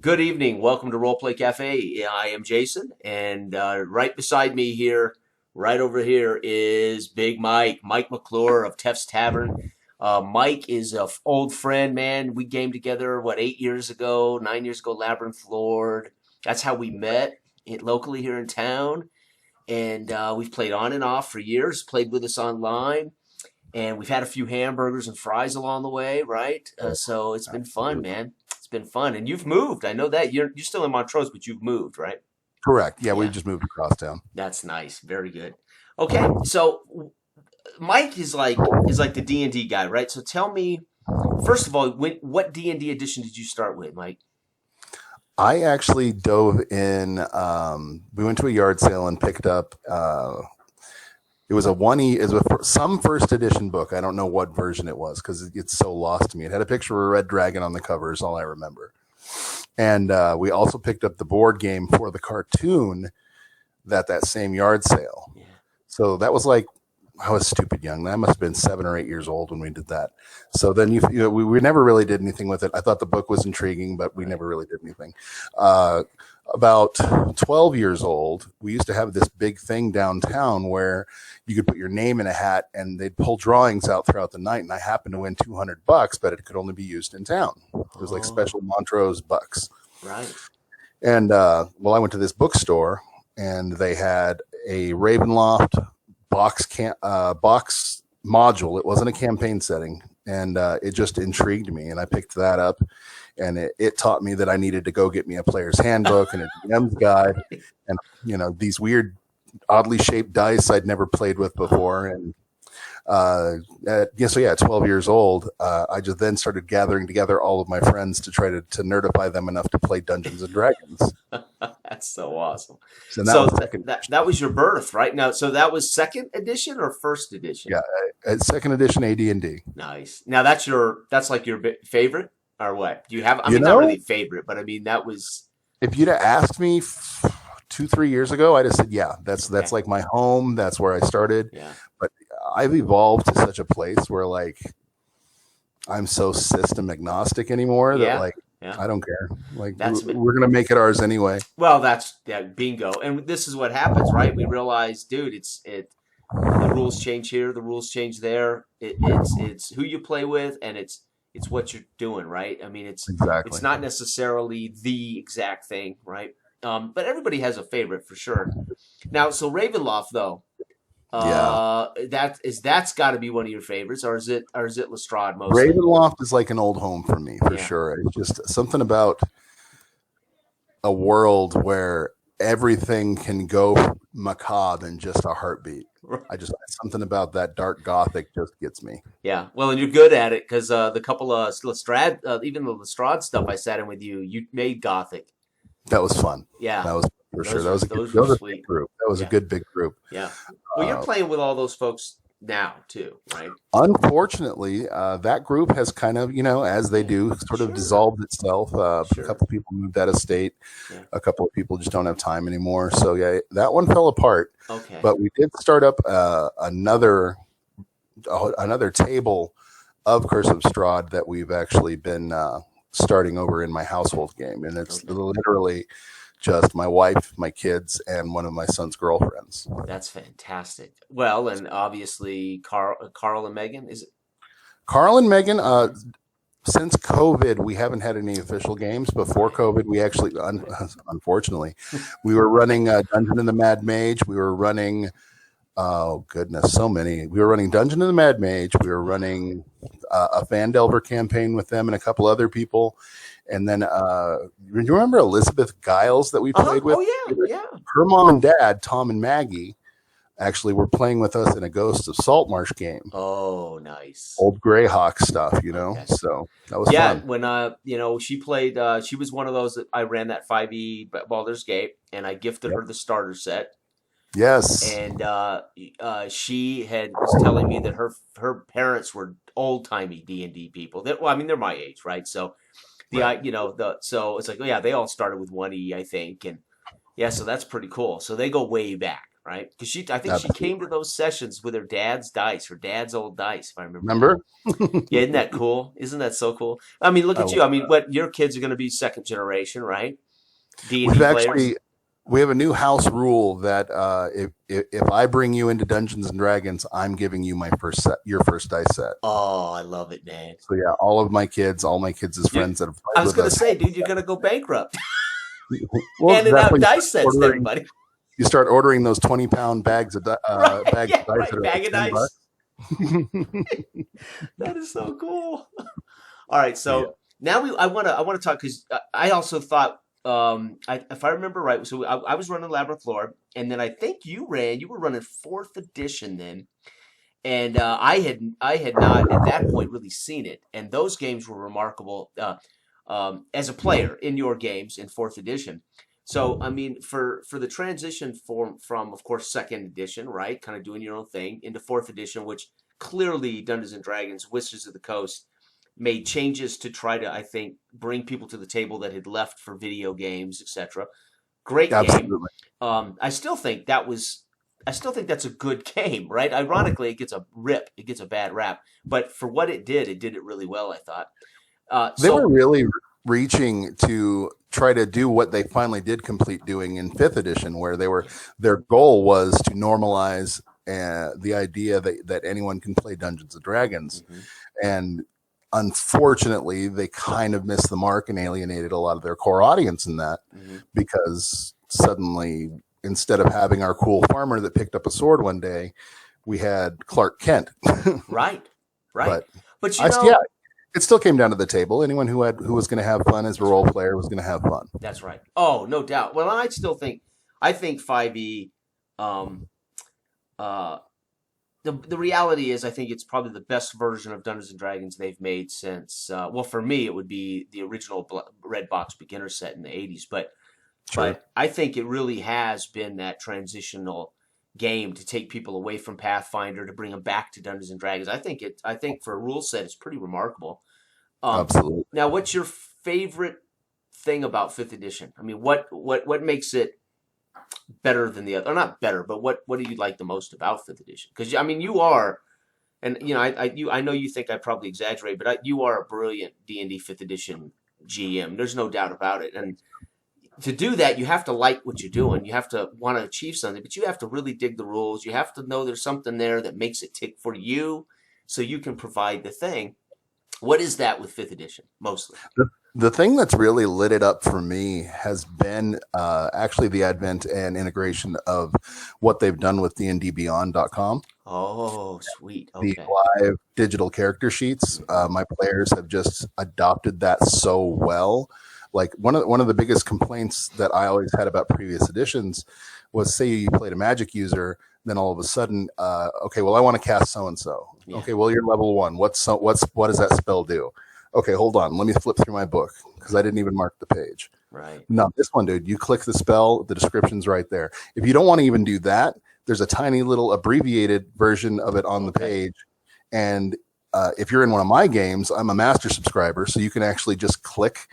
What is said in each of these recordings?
Good evening. Welcome to Roleplay Cafe. I am Jason, and right beside me here, right over here, is Big Mike McClure of Tef's Tavern. Mike is an old friend, man. We gamed together, 8 years ago, 9 years ago, Labyrinth Lord. That's how we met locally here in town. And we've played on and off for years, played with us online. And we've had a few hamburgers and fries along the way, right? So it's been fun, man. It's been fun. And you've moved. I know that you're still in Montrose, but you've moved, right? Correct. Yeah, we Yeah, just moved across town. that's nice. Very good. Okay, so Mike is like the D&D guy, right? So tell me, first of all, what D&D edition did you start with, Mike? I actually dove in. We went to a yard sale and picked up. It was a 1E. It was some first edition book. I don't know what version it was because it's so lost to me. It had a picture of a red dragon on the cover. Is all I remember. And we also picked up the board game for the cartoon that same yard sale. Yeah. So that was like, I was stupid young. I must have been 7 or 8 years old when we did that. So then we never really did anything with it. I thought the book was intriguing, but we never really did anything. About 12 years old, we used to have this big thing downtown where you could put your name in a hat and they'd pull drawings out throughout the night. And I happened to win $200, but it could only be used in town. It was like special Montrose bucks. Right. And I went to this bookstore and they had a Ravenloft box module. It wasn't a campaign setting, and it just intrigued me, and I picked that up, and it taught me that I needed to go get me a player's handbook and a DM's guide, and these weird, oddly shaped dice I'd never played with before, and at 12 years old, I just then started gathering together all of my friends to try to nerdify them enough to play Dungeons and Dragons. That's so awesome. So That was your birth, right? Now, so that was second edition or first edition? Yeah, second edition AD&D. Nice. Now that's like your favorite or what? Do you have? I mean, not really favorite, but I mean that was. If you'd have asked me 2-3 years ago, I'd have said, yeah, that's like my home. That's where I started. Yeah. But I've evolved to such a place where like I'm so system agnostic anymore that I don't care. Like we're gonna make it ours anyway. Well, that's bingo. And this is what happens, right? We realize, dude, the rules change here, the rules change there. It's who you play with, and it's what you're doing, right? I mean, it's not necessarily the exact thing, right? But everybody has a favorite for sure. Now, so Ravenloft though. That's got to be one of your favorites, or is it Lestrade mostly? Ravenloft is like an old home for me, for sure. It's just something about a world where everything can go macabre in just a heartbeat. Something about that dark gothic just gets me. Yeah, well, and you're good at it because the couple of Lestrade, even the Lestrade stuff I sat in with you made gothic. That was fun. Yeah, that was for sure. That was a big group. That was a good big group. Yeah. Well, you're playing with all those folks now too, right? Unfortunately, that group has kind of, as they do, sort of dissolved itself. A couple of people moved out of state. Yeah. A couple of people just don't have time anymore. So yeah, that one fell apart. Okay. But we did start up another table of Curse of Strahd that we've actually been starting over in my household game, and it's literally just my wife, my kids, and one of my son's girlfriends. That's fantastic. Well, and obviously Carl and Megan, is it? Carl and Megan, since COVID, we haven't had any official games. Before COVID, we actually, unfortunately, we were running Dungeon and the Mad Mage. We were running, oh goodness, so many. We were running Dungeon and the Mad Mage. We were running a Fandelver campaign with them and a couple other people. And then, do you remember Elizabeth Giles that we played with? Oh, yeah. Her mom and dad, Tom and Maggie, actually were playing with us in a Ghosts of Saltmarsh game. Oh, nice. Old Greyhawk stuff, Okay. So that was fun. Yeah, when, she played, she was one of those that I ran that 5e Baldur's Gate, and I gifted her the starter set. Yes. And she was telling me that her parents were old-timey D&D people. They're my age, right? So... so it's like, they all started with 1E, I think. And yeah, so that's pretty cool. So they go way back, right? Because I think she Absolutely. came to those sessions with her dad's dice, her dad's old dice, if I remember right. Remember? Yeah, isn't that cool? Isn't that so cool? I mean, look I at love you. I mean, that. what your kids are going to be second generation, right? We've D&D players. actually we have a new house rule that if I bring you into Dungeons and Dragons, I'm giving you your first dice set. Oh, I love it, man. So yeah, all my kids' You, friends that have I played was with going to us. say, dude, you're going to go bankrupt Well, handing that's out when dice sets to ordering everybody. you start ordering those 20-pound Right? bags Yeah, of dice right. that are like Bag of dice. $10. That is so cool. All right, Yeah. so now I want to talk because I also thought if I remember right, so I was running Labyrinth Lore, and then I think you were running fourth edition then, and I had not at that point really seen it, and those games were remarkable as a player in your games in fourth edition. So I mean, for the transition from of course second edition, right, kind of doing your own thing into fourth edition, which clearly Dungeons and Dragons, Wizards of the Coast made changes to try to I think bring people to the table that had left for video games, etc. Great game. Absolutely. I still think that's a good game, right? Ironically, it gets a bad rap, but for what it did it really well, I thought. They were So really reaching to try to do what they finally did complete doing in fifth edition, where their goal was to normalize the idea that anyone can play Dungeons and Dragons. mhm, And unfortunately, they kind of missed the mark and alienated a lot of their core audience in that, mhm. because suddenly, instead of having our cool farmer that picked up a sword one day, we had Clark Kent. Right, right. But But yeah, it still came down to the table. Anyone who was going to have fun as a role player was going to have fun. that's right. Oh, no doubt. Well, I think 5e. Um, uh, the reality is, I think it's probably the best version of Dungeons and Dragons they've made since. Well, for me, it would be the original Red Box beginner set in the '80s. Sure. But I think it really has been that transitional game to take people away from Pathfinder to bring them back to Dungeons and Dragons. I think for a rule set, it's pretty remarkable. Um, Absolutely. Now, what's your favorite thing about fifth edition? I mean, what makes it better than the other? Or not better, but what do you like the most about fifth edition? Because I mean, you are, and I know you think I probably exaggerate, but you are a brilliant D&D fifth edition GM. There's no doubt about it, and to do that, you have to like what you're doing. You have to want to achieve something, but you have to really dig the rules. You have to know there's something there that makes it tick for you, so you can provide the thing. What is that with fifth edition mostly? The thing that's really lit it up for me has been actually the advent and integration of what they've done with dndbeyond.com. Oh, sweet. The Okay. live digital character sheets. My players have just adopted that so well. Like one of the biggest complaints that I always had about previous editions was, say you played a magic user, then all of a sudden, okay, well I want to cast so and so. Yeah. Okay, well you're level 1. What does that spell do? Okay, hold on. Let me flip through my book because I didn't even mark the page. Right. No, this one, dude, you click the spell, the description's right there. If you don't want to even do that, there's a tiny little abbreviated version of it on the page. And if you're in one of my games, I'm a master subscriber, so you can actually just click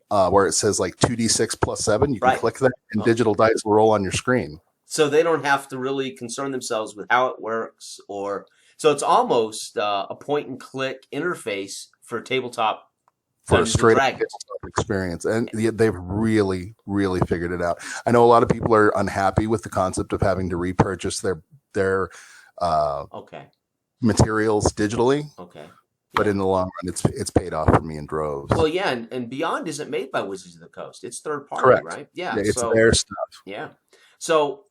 where it says like 2d6 plus 7. You can Right. click that, and digital dice will roll on your screen. So they don't have to really concern themselves with how it works, so it's almost a point and click interface for tabletop For a Dungeons and straight up Dragons. tabletop experience. And they've really, really figured it out. I know a lot of people are unhappy with the concept of having to repurchase their Okay. materials digitally. Okay. But in the long run, it's paid off for me in droves. Well, yeah, and Beyond isn't made by Wizards of the Coast. It's third party, Correct. right? Yeah. Yeah, it's So their stuff. yeah. So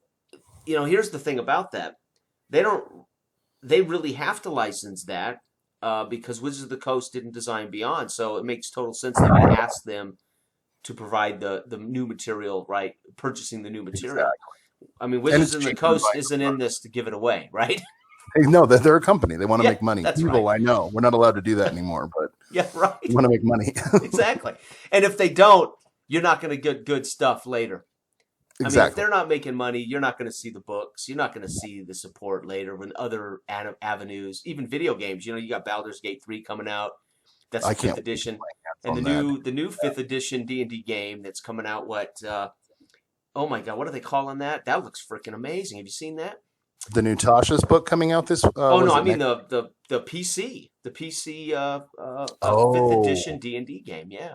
here's the thing about that. They really have to license that because Wizards of the Coast didn't design Beyond. So it makes total sense that you ask them to provide the new material, right? Purchasing the new material. Exactly. I mean, Wizards of the Coast isn't in this to give it away, right? No, they're a company. They want to make money. That's Evil, right. I know. We're not allowed to do that anymore, but Yeah, right. we want to make money. Exactly. And if they don't, you're not going to get good stuff later. I mean, if Exactly. they're not making money, you're not going to see the books. You're not going to see the support later when other avenues, even video games. You got Baldur's Gate 3 coming out. That's I the can't fifth edition, on and that. the new fifth edition D&D game that's coming out. oh my God, what are they calling that? That looks freaking amazing. Have you seen that? The new Tasha's book coming out this Oh no, was I it mean next? the PC fifth edition Oh, D&D game. Yeah.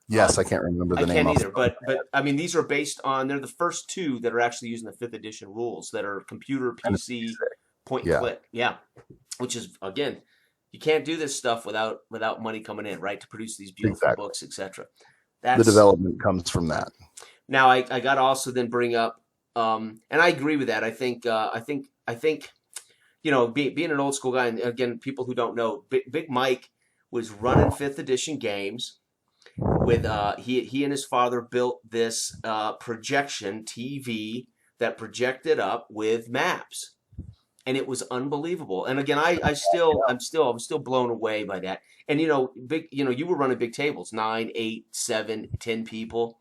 yes, I can't remember I the name can't off either, the top. but I mean these are based on they're the first two that are actually using the fifth edition rules that are computer And it's PC point and yeah, click. Yeah, which is again, you can't do this stuff without money coming in, right? To produce these beautiful exactly. books, etc. The That's development comes from that. now I got to also then bring up, and I agree with that. I think being an old school guy, and again, people who don't know, Big Mike was running fifth edition games with he and his father built this projection TV that projected up with maps, and it was unbelievable. And again, I'm still blown away by that. And you were running big tables, 9, 8, 7, 10 people,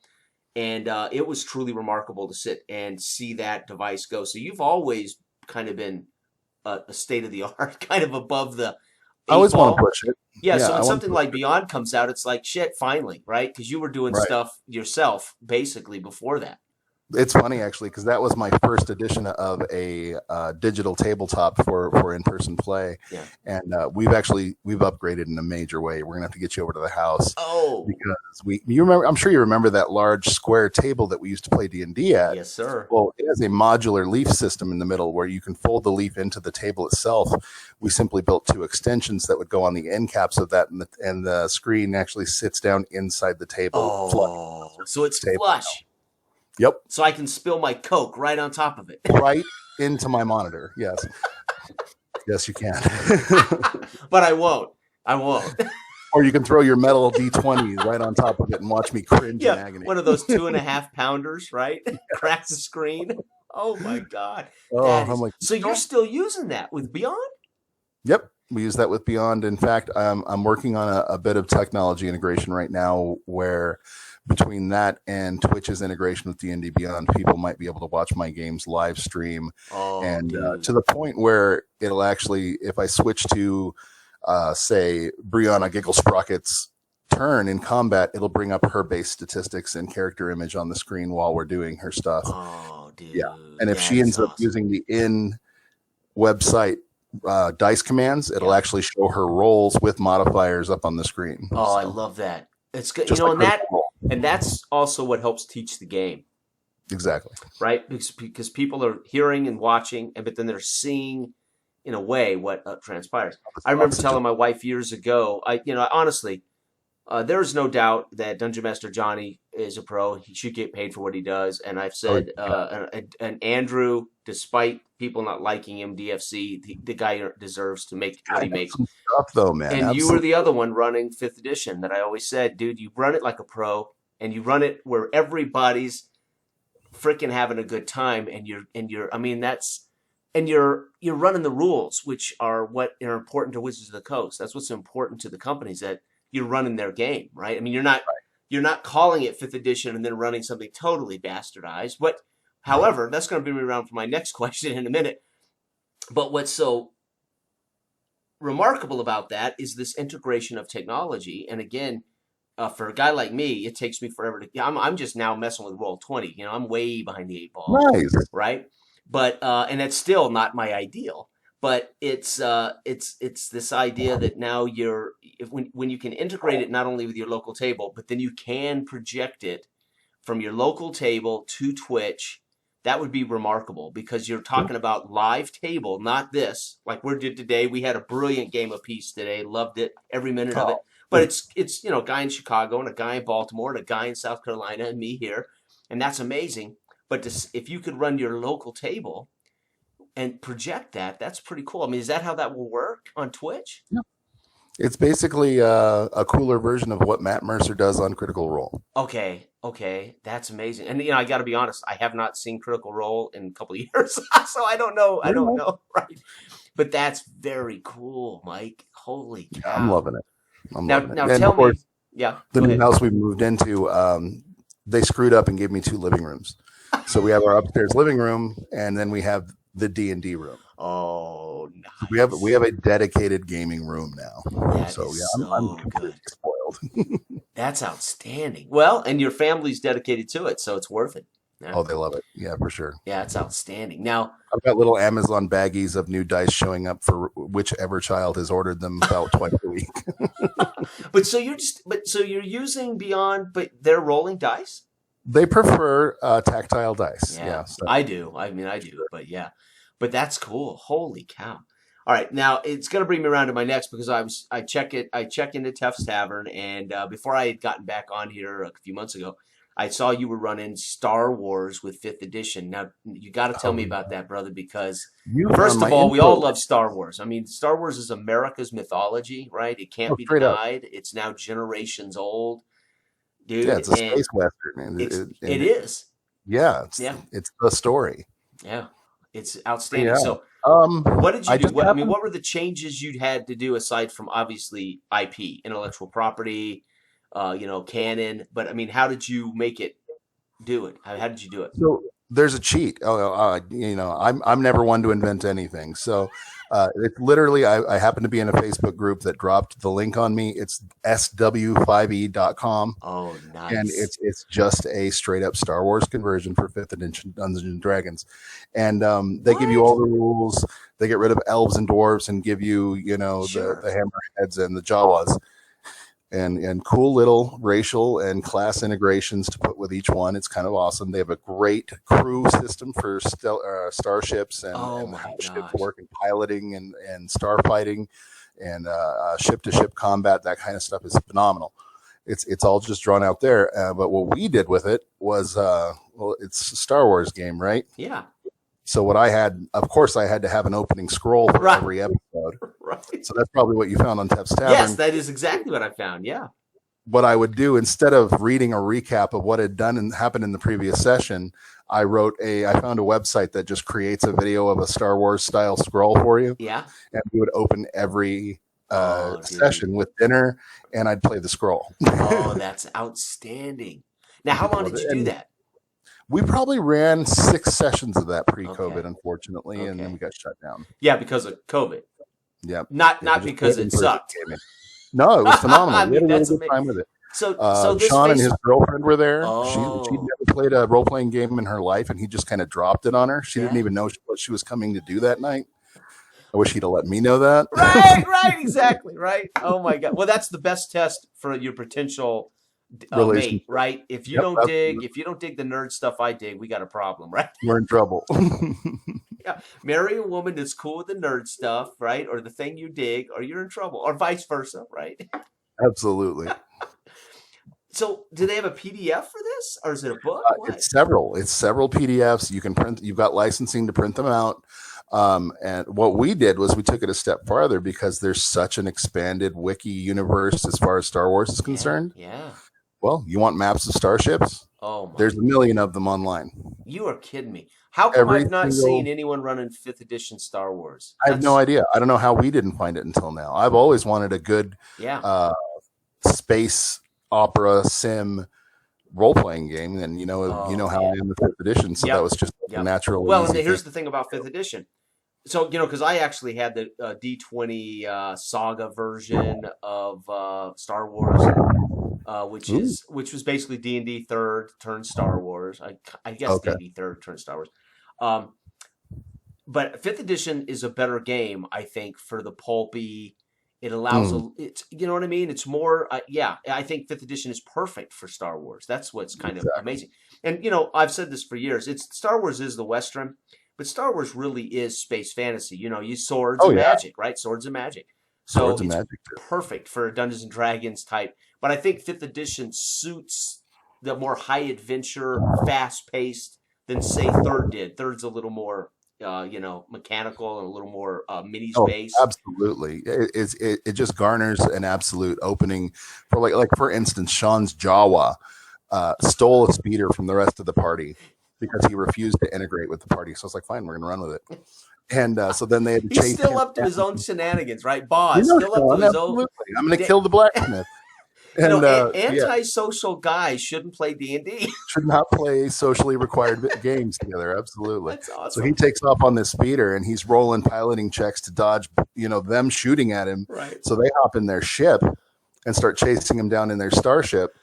and it was truly remarkable to sit and see that device go. So you've always kind of been a state of the art, kind of above the I eight always want to ball. push it. Yeah, Yeah, so I when want to something push like it. Beyond comes out, it's like shit, finally, right? Because you were doing Right. stuff yourself basically before that. It's funny actually because that was my first edition of a digital tabletop for in person play, Yeah. and we've upgraded in a major way. We're gonna have to get you over to the house Oh, because you remember, I'm sure you remember that large square table that we used to play D&D at. yes, sir. Well, it has a modular leaf system in the middle where you can fold the leaf into the table itself. We simply built two extensions that would go on the end caps of that, and the screen actually sits down inside the table flush. Oh, so it's Table. flush. Yep, So I can spill my Coke right on top of it. right into my monitor. Yes, yes, you can. But I won't. I won't. Or you can throw your metal D20 right on top of it and watch me cringe in Yeah, agony. one of those 2.5 pounders, right? Cracks the screen. Oh my God. Oh, That I'm is like, so you're still using that with Beyond? yep. We use that with Beyond. In fact, I'm working on a bit of technology integration right now where between that and Twitch's integration with D&D Beyond, people might be able to watch my games live stream. Oh, And dude. to the point where it'll actually, if I switch to, say, Brianna Giggle Sprocket's turn in combat, it'll bring up her base statistics and character image on the screen while we're doing her stuff. Oh, Yeah. dude. And if That she is ends up awesome. using the in website dice commands, it'll Yeah. actually show her rolls with modifiers up on the screen. Oh, I So, love that. It's good. just like And Critical Role. that's also what helps teach the game, Exactly. right? Because people are hearing and watching, but then they're seeing in a way what transpires. I remember telling my wife years ago, honestly, there is no doubt that Dungeon Master Johnny is a pro. He should get paid for what he does. And I've Oh, said, and Andrew, despite people not liking him, DFC, the guy deserves to make what he makes. some stuff though, man. And you were Absolutely. the other one running fifth edition that I always said, dude, you run it like a pro, and you run it where everybody's freaking having a good time, and you're running the rules, which are what are important to Wizards of the Coast. That's what's important to the companies, that you're running their game, right? I mean, you're not calling it fifth edition and then running something totally bastardized. But however, that's going to bring me around for my next question in a minute. But what's so remarkable about that is this integration of technology. And again, for a guy like me, it takes me forever to. I'm just now messing with Roll20. I'm way behind the eight ball, Nice. right? But and that's still not my ideal. But it's this idea that now when you can integrate it not only with your local table, but then you can project it from your local table to Twitch. That would be remarkable because you're talking about live table, not this like we did today. We had a brilliant game of Peace today. Loved it, every minute of it. Oh, But it's a guy in Chicago and a guy in Baltimore and a guy in South Carolina and me here, and that's amazing. But if you could run your local table and project that, that's pretty cool. I mean, is that how that will work on Twitch? yeah. It's basically a cooler version of what Matt Mercer does on Critical Role. Okay, that's amazing. And I got to be honest, I have not seen Critical Role in a couple of years, so I don't know. I don't know, right? But that's very cool, Mike. Holy Yeah, I'm cow! loving it. I'm Now, loving it. now And tell of course, me, yeah, the go new ahead. house we moved into, they screwed up and gave me 2 living rooms. So we have our upstairs living room, and then we have the D&D room. Oh, So we nice. have a dedicated gaming room now. That So is yeah, I'm so completely good. spoiled. That's outstanding. Well, and your family's dedicated to it, so it's worth it. Yeah. Oh, they love it. Yeah, for sure. Yeah, it's outstanding. Now, I've got little Amazon baggies of new dice showing up for whichever child has ordered them about twice a week. but so you're using Beyond, but they're rolling dice? They prefer tactile dice. Yeah, Yeah. So I do. I mean, I do, but yeah, but that's cool. Holy cow. All right, now it's gonna bring me around to my next because I check into Tef's Tavern, and before I had gotten back on here a few months ago, I saw you were running Star Wars with Fifth Edition. Now you got to tell me about that, brother, because you found first of my all, we all info. love Star Wars. I mean, Star Wars is America's mythology, right? It can't Oh, be straight up. denied. It's now generations old, Yeah, dude, it's a and space western, and it is. yeah, Yeah, it's the story. yeah, it's outstanding. Yeah. So, what did you I do? just What I mean, happened. what were the changes you'd had to do aside from obviously IP, intellectual property, canon? But I mean, how did you make it do it? How did you do it? So there's a cheat. I'm never one to invent anything. So it's literally I happen to be in a Facebook group that dropped the link on me. It's sw5e.com. Oh, And nice. it's just a straight up Star Wars conversion for fifth edition Dungeons and Dragons, and they give you What? all the rules. They get rid of elves and dwarves and give you the Sure. hammerheads and the Jawas, and cool little racial and class integrations to put with each one. It's kind of awesome. They have a great crew system for starships Oh and my how ships gosh. work and piloting and starfighting and ship to ship combat. That kind of stuff is phenomenal. It's all just drawn out there. But what we did with it was, it's a Star Wars game, right? Yeah. So what I had, of course, I had to have an opening scroll for Right. every episode. Right. So that's probably what you found on Tef's Yes, Tavern. that is exactly what I found. Yeah. What I would do instead of reading a recap of what had done and happened in the previous session, I found a website that just creates a video of a Star Wars style scroll for you, Yeah. and we would open every Oh, dude. session with dinner, and I'd play the scroll. Oh, that's outstanding. Now, how long did you do And that? we probably ran 6 sessions of that Okay. pre-COVID, unfortunately, and then we Okay. got shut down. Yeah, because of COVID. Yeah, Not yeah, we not just played because in it person sucked. gaming. No, it was phenomenal. I We had mean, a really that's good amazing. time with it. So this Sean and face. his girlfriend were there. She'd Oh, never played a role playing game in her life, and he just kind of dropped it on her. She didn't yeah. even know what she was coming to do that night. I wish he'd have let me know that. Right, right, exactly, right. Oh my God. Well, that's the best test for your potential mate, Relationship. right? Yep, absolutely. If you don't dig the nerd stuff I dig, we got a problem, right? We're in trouble. Yeah. Marry a woman that's cool with the nerd stuff, right? Or the thing you dig, or you're in trouble, or vice versa, right? Absolutely. So, do they have a PDF for this, or is it a book? What? It's several PDFs. You can print. You've got licensing to print them out. And what we did was we took it a step farther because there's such an expanded wiki universe as far as Star Wars is Yeah, concerned. yeah. Well, you want maps of starships? Oh my! There's a million of them online. You are kidding me. How come Every I've not seen single. anyone running fifth edition Star Wars? I have no That's idea. I don't know how we didn't find it until now. I've always wanted a good yeah, uh, space opera sim role playing game, and Oh how I man. am the fifth edition, so that Yep. was just a Yep. natural and Well, and easy thing. here's the thing about fifth edition. So because I actually had the D20 Saga version of Star Wars, Ooh, which was basically D&D third turned Star Wars. I guess okay. D&D third turned Star Wars. Um, but fifth edition is a better game, I think, for the pulpy. It allows Mm, it's you know what I mean. It's more yeah. I think fifth edition is perfect for Star Wars. That's what's kind of exactly. amazing. And I've said this for years. It's Star Wars is the Western, but Star Wars really is space fantasy. You swords Oh and yeah, magic, right? Swords and magic. So swords and it's magic too. perfect for a Dungeons and Dragons type. But I think fifth edition suits the more high adventure, fast paced than say third did. Third's a little more mechanical and a little more mini Oh, space. absolutely. It just garners an absolute opening for like for instance, Sean's Jawa stole a speeder from the rest of the party because he refused to integrate with the party. So I was like, fine, we're gonna run with it. And so then they had to He's chase still him up to his own down. shenanigans, right? Boss, still up to Sean, his own. absolutely. I'm gonna kill the blacksmith. And yeah, Antisocial guys shouldn't play D&D. should not play socially required games together. Absolutely. That's So he awesome. takes off on this speeder and he's rolling piloting checks to dodge, them shooting at him. Right. So they hop in their ship and start chasing him down in their starship.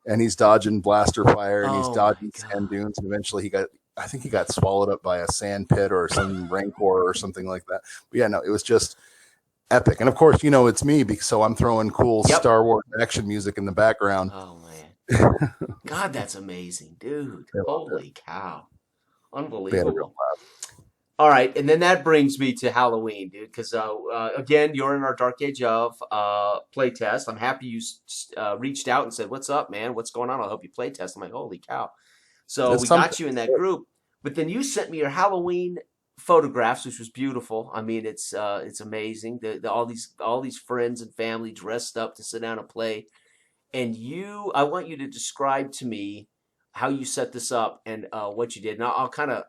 and he's dodging blaster fire, and he's Oh my dodging sand god. dunes, and eventually I think he got swallowed up by a sand pit or some rancor or something like that. But yeah, no, it was just epic. And of course, it's me, so I'm throwing cool Yep. Star Wars action music in the background. Oh man. God, that's amazing, dude. Holy cow. They had a real Unbelievable. All right, and then that brings me to Halloween, dude. Because again, you're in our Dark Age of playtest. I'm happy you reached out and said, "What's up, man? What's going on? I'll help you playtest." I'm like, "Holy cow!" So It's we something. got you in that group, but then you sent me your Halloween photographs, which was beautiful. I mean, it's amazing. All these friends and family dressed up to sit down and play. And I want you to describe to me how you set this up and what you did. Now I'll kind of,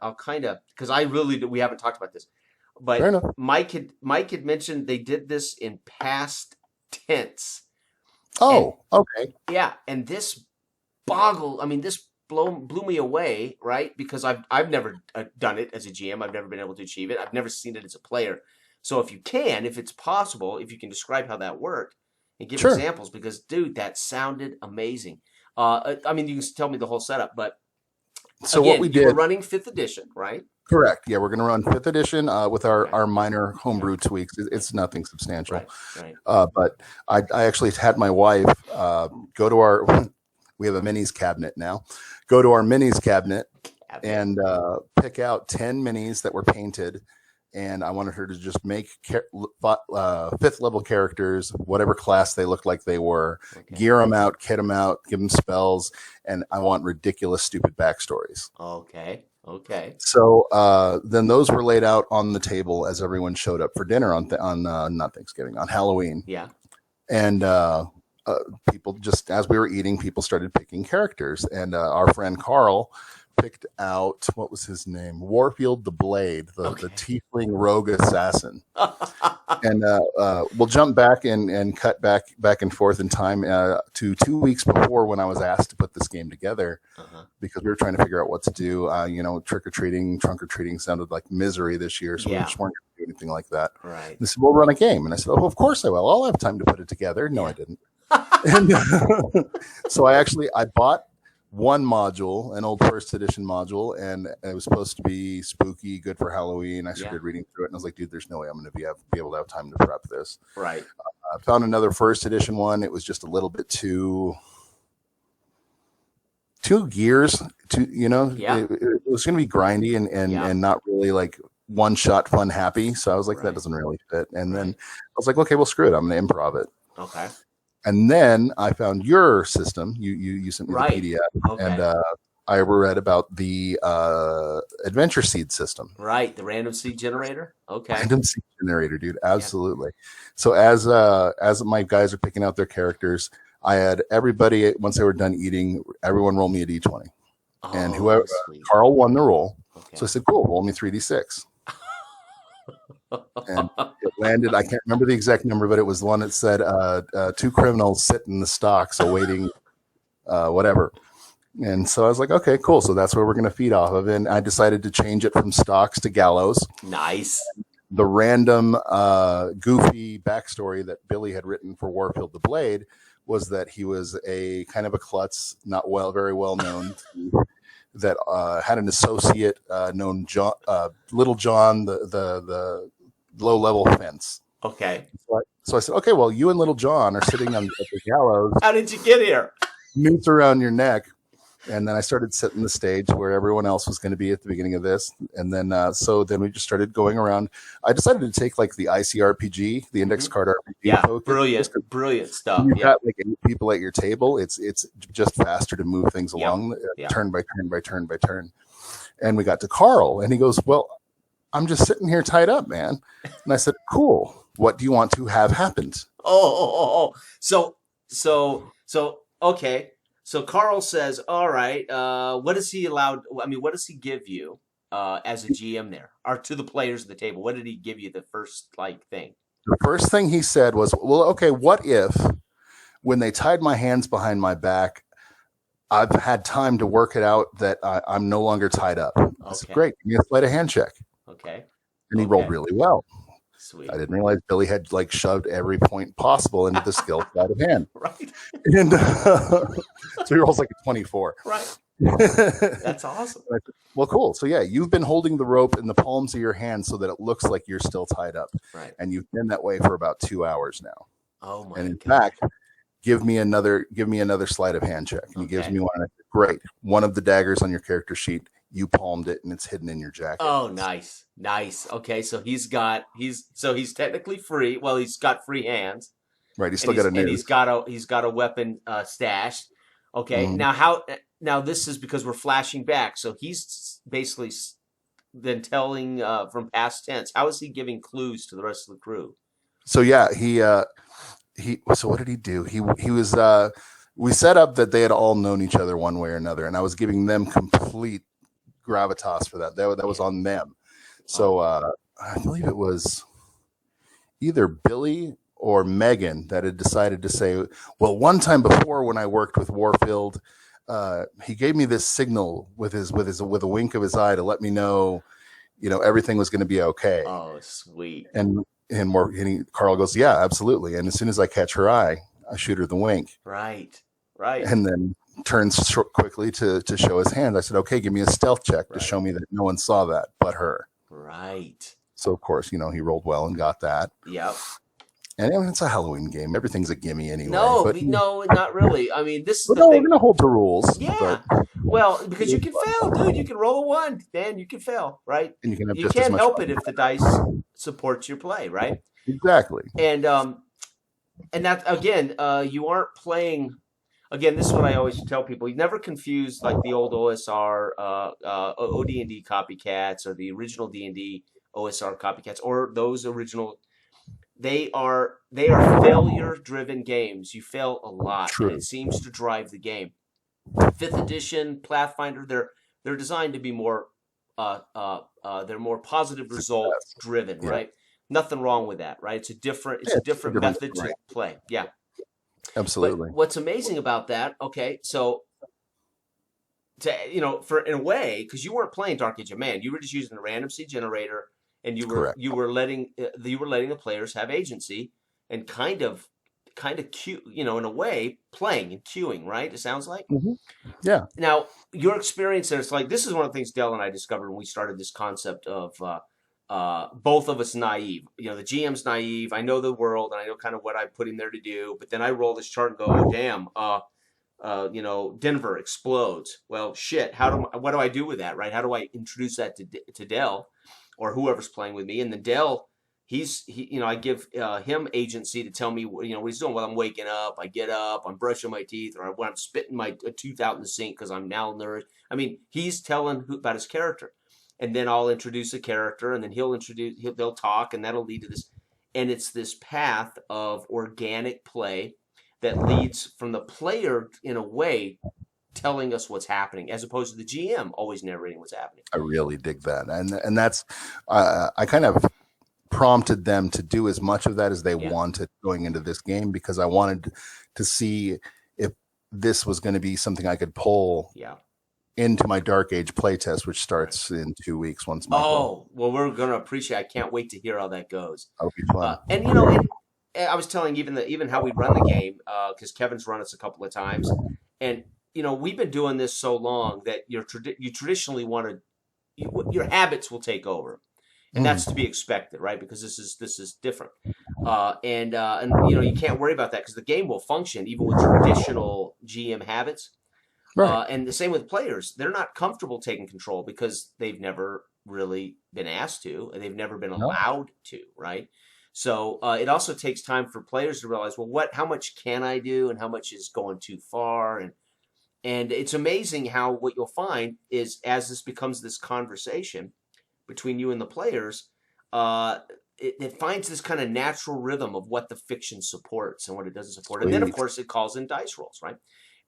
because we haven't talked about this, Fair but enough. Mike had mentioned they did this in past tense, and Oh, okay. yeah, and this blew me away, right? Because I've never done it as a GM. I've never been able to achieve it. I've never seen it as a player. So if it's possible, if you can describe how that worked and give Sure. examples, because dude, that sounded amazing. I mean, you can tell me the whole setup, but So what again, we you were did, running fifth edition, right? correct. Yeah, we're going to run fifth edition with our, Okay, our minor okay, homebrew tweaks. right, It's nothing substantial. right, right. But I actually had my wife go to our, we have a minis cabinet now, go to our minis cabinet Cabinet. and pick out 10 minis that were painted. And I wanted her to just make fifth level characters, whatever class they looked like they were, Okay, gear them out, kit them out, give them spells, and I want ridiculous, stupid backstories. okay, okay. So then those were laid out on the table as everyone showed up for dinner on not Thanksgiving, on Halloween. Yeah. And people, just as we were eating, people started picking characters. And our friend Carl picked out, what was his name? Warfield the Blade, the Okay. tiefling rogue assassin. And we'll jump back and cut back and forth in time to 2 weeks before when I was asked to put this game together, Uh-huh. because we were trying to figure out what to do. Trick or treating, trunk or treating sounded like misery this year, so we Yeah. just weren't going to do anything like that. Right. They said, "We'll run a game," and I said, "Oh, of course I will. I'll have time to put it together." No, I Yeah. didn't. And so I bought one module, an old first edition module, and it was supposed to be spooky, good for Halloween. I Yeah. started reading through it, and I was like, "Dude, there's no way I'm going to be able to have time to prep this." Right. I found another first edition one. It was just a little bit two gears. Yeah. It was going to be grindy and Yeah. and not really like one shot fun happy. So I was like, that Right. doesn't really fit. And then Right. I was like, okay, well, screw it. I'm going to improv it. Okay. And then I found your system. You sent me the Right. PDF, and Okay. I read about the Adventure Seed system. Right. The random seed generator. Okay. Random seed generator, dude. Yeah. Absolutely. So as my guys are picking out their characters, I had everybody, once they were done eating, everyone roll me a d20, and Oh, whoever sweet. Carl won the roll. Okay. So I said, "Cool, roll me 3d6." And it landed. I can't remember the exact number, but it was the one that said 2 criminals sit in the stocks awaiting whatever. And so I was like, okay, cool. So that's where we're going to feed off of. And I decided to change it from stocks to gallows. Nice. The random goofy backstory that Billy had written for Warfield the Blade was that he was a kind of a klutz, not very well known, that had an associate known John, Little John, the low level fence. Okay. So I said, okay, well, you and Little John are sitting on the gallows, How did you get here? noose around your neck. And then I started setting the stage where everyone else was going to be at the beginning of this. And then, so then we just started going around. I decided to take like the ICRPG, the index card RPG. Yeah. focus. Brilliant stuff. You've Yeah. got like 8 people at your table. It's just faster to move things Yeah. along Yeah. turn by turn by turn by turn. And we got to Carl, and he goes, "Well, I'm just sitting here tied up, man." And I said, "Cool. What do you want to have happened?" Oh. So okay. So Carl says, "All right. What does he allowed? I mean, what does he give you as a GM there, or to the players at the table? What did he give you the first thing?" The first thing he said was, "Well, okay, what if when they tied my hands behind my back, I've had time to work it out that I'm no longer tied up?" I said, Okay. "Great. Give me a sleight of hand check." Okay. And he rolled really well. Sweet. I didn't realize Billy had like shoved every point possible into the skill sleight of hand. Right. And so he rolls like a 24. Right. That's awesome. Well, cool. So yeah, you've been holding the rope in the palms of your hands so that it looks like you're still tied up. Right. And you've been that way for about 2 hours now. Oh my And in God. fact, give me another sleight of hand check. And he gives Okay. me one. Great. One of the daggers on your character sheet, you palmed it and it's hidden in your jacket. Oh, nice. Nice. Okay, so he's technically free. Well, he's got free hands. Right. He's still got a and he's got a weapon stashed. Okay. Mhm. Now this is because we're flashing back. So he's basically then telling from past tense. How is he giving clues to the rest of the crew? So yeah, so what did he do? He was we set up that they had all known each other one way or another, and I was giving them complete gravitas for that. That was on them. So I believe it was either Billy or Megan that had decided to say, well, one time before when I worked with Warfield, he gave me this signal with a wink of his eye to let me know, everything was going to be okay. Oh, sweet. And Carl goes, yeah, absolutely. And as soon as I catch her eye, I shoot her the wink. Right. And then turns quickly to show his hand. I said, okay, give me a stealth check to show me that no one saw that but her. Right. So of course, he rolled well and got that. Yep. And it's a Halloween game. Everything's a gimme anyway. No, not really. I mean, this is the thing. thing. We're gonna hold the rules. Yeah. Well, because you can fail, dude. You can roll a 1, Dan. You can fail, right? And you can have you just can't as much help fun. it if the dice supports your play, right? Exactly. And that again, you aren't playing. Again, this is what I always tell people: you never confuse like the old OSR, OD&D copycats, or the original D&D OSR copycats, or those original. They are failure-driven games. You fail a lot, True. and it seems to drive the game. 5th edition Pathfinder, they're designed to be more, they're more positive result driven, right? Nothing wrong with that, right? It's a different method to play. Yeah, absolutely. But what's amazing about that? Okay, so in a way, because you weren't playing Dark Age of Man, you were just using a random seed generator. And you were letting the players have agency and kind of cue, in a way, playing and cueing, right? It sounds like. Mm-hmm. Yeah. Now your experience there, it's like this is one of the things Dell and I discovered when we started this concept of both of us naive. The GM's naive. I know the world and I know kind of what I put him there to do, but then I roll this chart and go, oh damn, Denver explodes. Well, shit. What do I do with that, right? How do I introduce that to Dell? Or whoever's playing with me, and then Dell, I give him agency to tell me what he's doing. While I'm waking up, I get up, I'm brushing my teeth, or when I'm spitting my tooth out in the sink because I'm malnourished. I mean, he's telling about his character, and then I'll introduce a character, and then they'll talk, and that'll lead to this, and it's this path of organic play that leads from the player in a way telling us what's happening as opposed to the GM always narrating what's happening. I really dig that. And that's, I kind of prompted them to do as much of that as they wanted going into this game, because I wanted to see if this was going to be something I could pull into my Dark Age playtest, which starts in 2 weeks once. Well, we're going to appreciate, I can't wait to hear how that goes. That'll be fun. And I was telling even how we run the game, because Kevin's run us a couple of times, and we've been doing this so long that you traditionally want to, your habits will take over, and that's to be expected, right? Because this is different, and you can't worry about that because the game will function even with traditional GM habits, right? And the same with players; they're not comfortable taking control because they've never really been asked to, and they've never been allowed to, right? So it also takes time for players to realize, well, how much can I do, and how much is going too far, and it's amazing how what you'll find is as this becomes this conversation between you and the players, it finds this kind of natural rhythm of what the fiction supports and what it doesn't support. Sweet. And then, of course, it calls in dice rolls, right?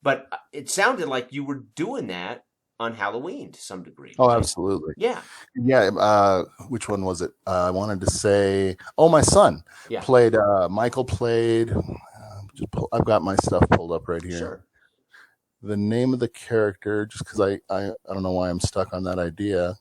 But it sounded like you were doing that on Halloween to some degree. Oh, absolutely. Yeah. Yeah. Which one was it? I wanted to say, my son played, Michael played, I've got my stuff pulled up right here. Sure. The name of the character, just because I don't know why I'm stuck on that idea.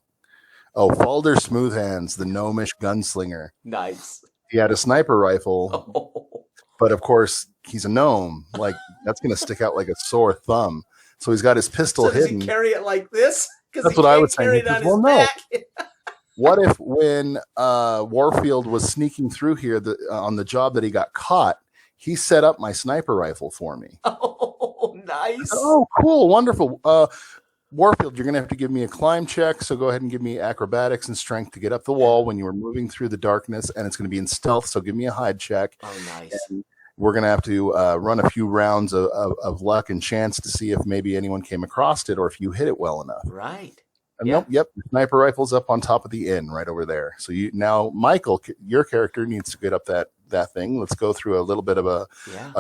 Oh, Falder Smoothhands, the gnomish gunslinger. Nice. He had a sniper rifle, Oh. but of course he's a gnome. Like that's going to stick out like a sore thumb. So he's got his pistol So does he hidden. carry it like this? Because he That's what I can't was saying. carry He it says, on his "Well, no. back. What if when Warfield was sneaking through here on the job that he got caught, he set up my sniper rifle for me?" Oh, I said, nice. "Oh, cool, wonderful. Warfield, you're going to have to give me a climb check. So go ahead and give me acrobatics and strength to get up the Yeah. wall when you were moving through the darkness, and it's going to be in stealth. So give me a hide check. Oh, nice. And we're going to have to run a few rounds of luck and chance to see if maybe anyone came across it or if you hit it well enough." Right. And Yeah. nope, yep, the sniper rifle's up on top of the inn right over there. So you now, Michael, your character needs to get up that thing. Let's go through a little bit of a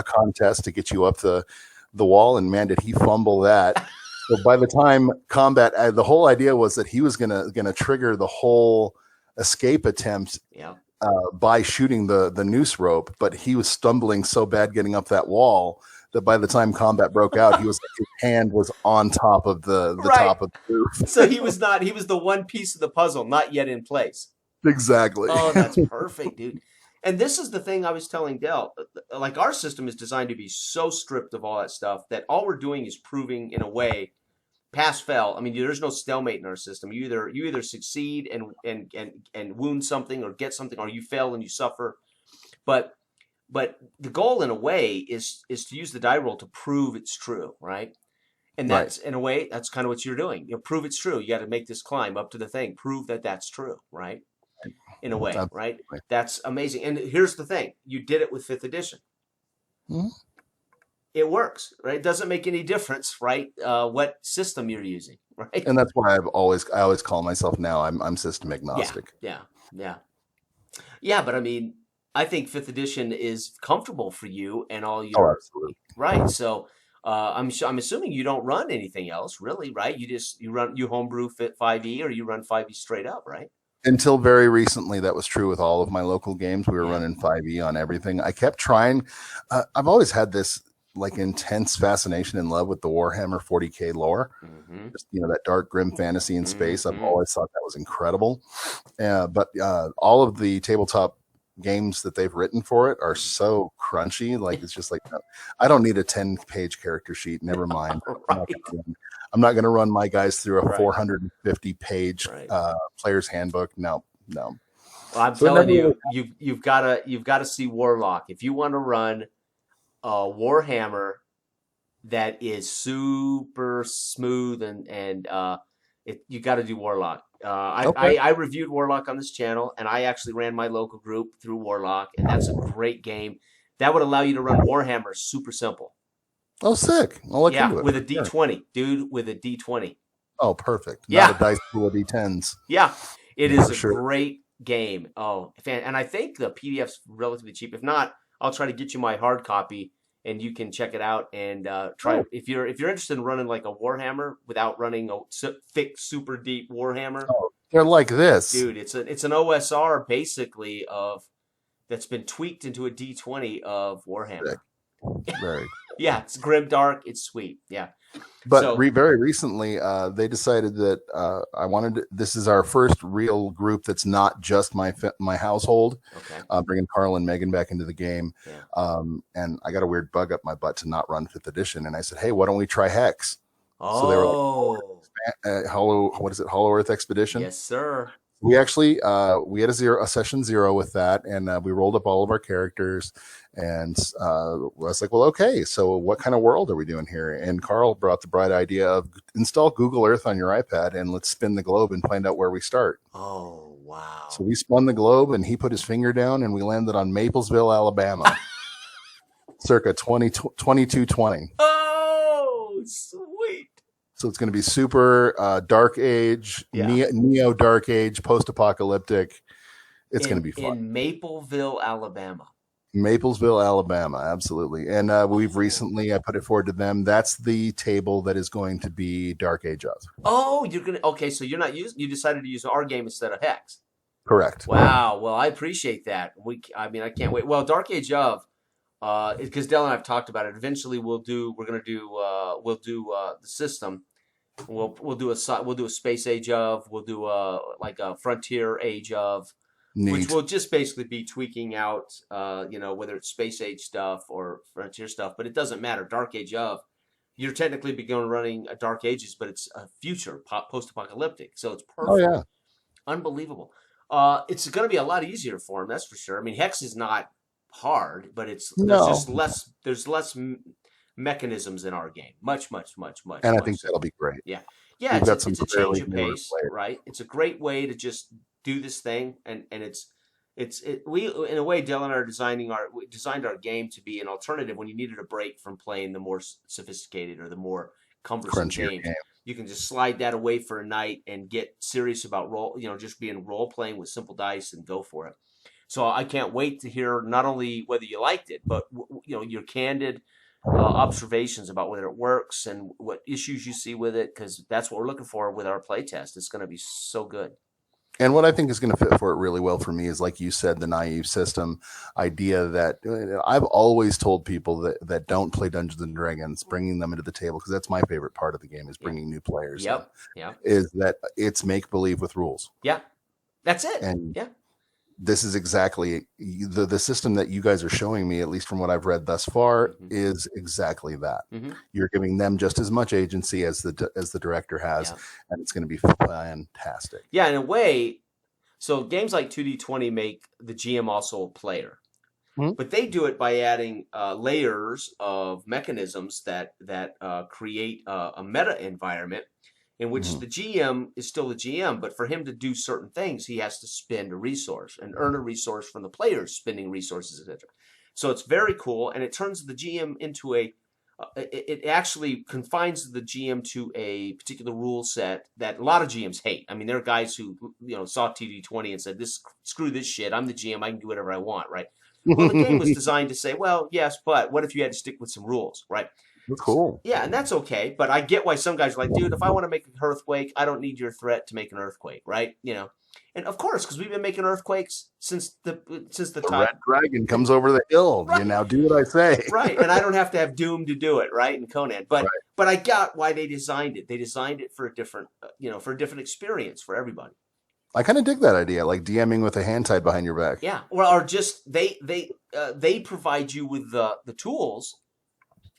contest to get you up the wall. And man, did he fumble that! So by the time combat, the whole idea was that he was gonna trigger the whole escape attempt Yeah. by shooting the noose rope, but he was stumbling so bad getting up that wall that by the time combat broke out, his hand was on top of the Right. top of the roof. So he was the one piece of the puzzle not yet in place. Exactly. Oh, that's perfect, dude. And this is the thing I was telling Dell. Like, our system is designed to be so stripped of all that stuff that all we're doing is proving, in a way, pass fail. I mean, there's no stalemate in our system. You either succeed and wound something or get something, or you fail and you suffer. But the goal, in a way, is to use the die roll to prove it's true, right? And that's in a way, that's kind of what you're doing. Prove it's true. You got to make this climb up to the thing. Prove that that's true, right? In a way, right? Absolutely. That's amazing. And here's the thing: you did it with 5th edition. Mhm. It works, right? It doesn't make any difference, right? What system you're using, right? And that's why I always call myself now. I'm system agnostic. Yeah. But I mean, I think 5th edition is comfortable for you and all your Oh, absolutely. right. So I'm assuming you don't run anything else, really, right? You homebrew 5e or you run 5e straight up, right? Until very recently, that was true with all of my local games. We were Yeah. running 5e on everything. I kept trying. I've always had this like intense fascination and love with the Warhammer 40K lore. Mm-hmm. Just, that dark, grim fantasy in space. I've Mhm. always thought that was incredible. But all of the tabletop games that they've written for it are so crunchy. Like, it's just like, I don't need a 10-page character sheet. Never mind. Right. I'm not going to run my guys through a Right. 450-page Right. player's handbook. No. Well, I'm So telling never- you've got to see Warlock if you want to run a Warhammer that is super smooth and you got to do Warlock. Okay. I reviewed Warlock on this channel, and I actually ran my local group through Warlock, and that's a great game. That would allow you to run Warhammer super simple. Oh, sick. I'll look into it. With a D20, dude, with a D20. Oh, perfect. Yeah. Not a dice pool of D10s. Yeah, it is For a sure. great game. Oh, and I think the PDF's relatively cheap. If not, I'll try to get you my hard copy, and you can check it out and try. Oh. If you're interested in running like a Warhammer without running a thick, super deep Warhammer, Oh, they're like this. dude, it's an OSR basically that's been tweaked into a D20 of Warhammer. Very. Yeah, it's grim dark. It's sweet. Yeah. But So- very recently, they decided that this is our first real group that's not just my household. Okay. Bringing Carl and Megan back into the game. Yeah. And I got a weird bug up my butt to not run 5th edition. And I said, hey, why don't we try Hex? Oh. So they were like, Hollow Earth Expedition? Yes, sir. We actually we had a session 0 with that, and we rolled up all of our characters, and I was like, well, okay, so what kind of world are we doing here? And Carl brought the bright idea of install Google Earth on your iPad and let's spin the globe and find out where we start. Oh, wow. So we spun the globe, and he put his finger down, and we landed on Maplesville, Alabama, circa 2220. Oh, sweet. So it's going to be super dark age, Yeah. neo dark age, post-apocalyptic. It's going to be fun. In Mapleville, Alabama. Maplesville, Alabama, absolutely. And we've recently, I put it forward to them. That's the table that is going to be Dark Age of. Oh, okay, so you decided to use our game instead of Hex. Correct. Wow. Well, I appreciate that. I can't wait. Well, Dark Age of, because Dell and I have talked about it. Eventually, we'll do the system, We'll do a space age of. We'll do a like a frontier age of, which Neat. will just basically be tweaking out, whether it's space age stuff or frontier stuff. But it doesn't matter. Dark age of, you're technically begun running a Dark Ages, but it's a future post-apocalyptic, so it's Oh perfect, yeah. unbelievable. It's going to be a lot easier for him, that's for sure. I mean, Hex is not hard, but there's No. just less mechanisms in our game, much, much, much, much, And I much think so. that'll be great. Yeah, yeah, We've got some it's a change clearly of newer pace, players. right? It's a great way to just do this thing, and we in a way, Dylan and I are we designed our game to be an alternative when you needed a break from playing the more sophisticated or the more cumbersome Crunchier games. game. You can just slide that away for a night and get serious about just being role playing with simple dice and go for it. So I can't wait to hear not only whether you liked it, but your candid observations about whether it works and what issues you see with it, because that's what we're looking for with our playtest. It's going to be so good. And what I think is going to fit for it really well for me is, like you said, the naive system idea that I've always told people that don't play Dungeons and Dragons, bringing them into the table, because that's my favorite part of the game is Yeah. bringing new players in, Yep. Yep. is that it's make believe with rules. Yeah. That's it. And Yeah. this is exactly the system that you guys are showing me, at least from what I've read thus far, Mhm. is exactly that. Mm-hmm. You're giving them just as much agency as the director has, Yeah. and it's going to be fantastic. Yeah. In a way, so games like 2D20 make the GM also a player, Mhm. but they do it by adding layers of mechanisms that create a meta environment in which Mhm. the GM is still the GM, but for him to do certain things, he has to spend a resource and earn a resource from the players spending resources, etc. So it's very cool, and it turns the GM into it actually confines the GM to a particular rule set that a lot of GMs hate. I mean, there are guys who saw TD20 and said, "This screw this shit. I'm the GM. I can do whatever I want." Right? Well, the game was designed to say, "Well, yes, but what if you had to stick with some rules?" Right? That's cool. Yeah, and that's okay. But I get why some guys are like, "Dude, if I want to make an earthquake, I don't need your threat to make an earthquake." Right? And of course, because we've been making earthquakes since the The time. red dragon comes over the hill. Right. You now do what I say. Right, and I don't have to have Doom to do it, right? And Conan, but Right. but I got why they designed it. They designed it for a different, for a different experience for everybody. I kind of dig that idea, like DMing with a hand tied behind your back. Yeah, or just they provide you with the tools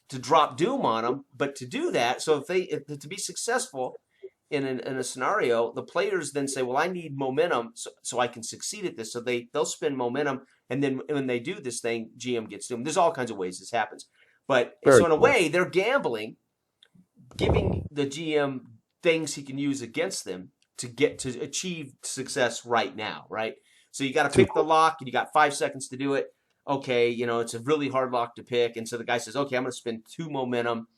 to drop Doom on them, but to do that, so to be successful in a scenario, the players then say, "Well, I need momentum so I can succeed at this." So they'll spend momentum, and then when they do this thing, GM gets Doom. There's all kinds of ways this happens, but Very so in a cool. way, they're gambling, giving the GM things he can use against them to achieve success right now, right? So you got to Too pick the lock, and you got 5 seconds to do it. Okay, it's a really hard lock to pick, and so the guy says, "Okay, I'm going to spend 2 momentum,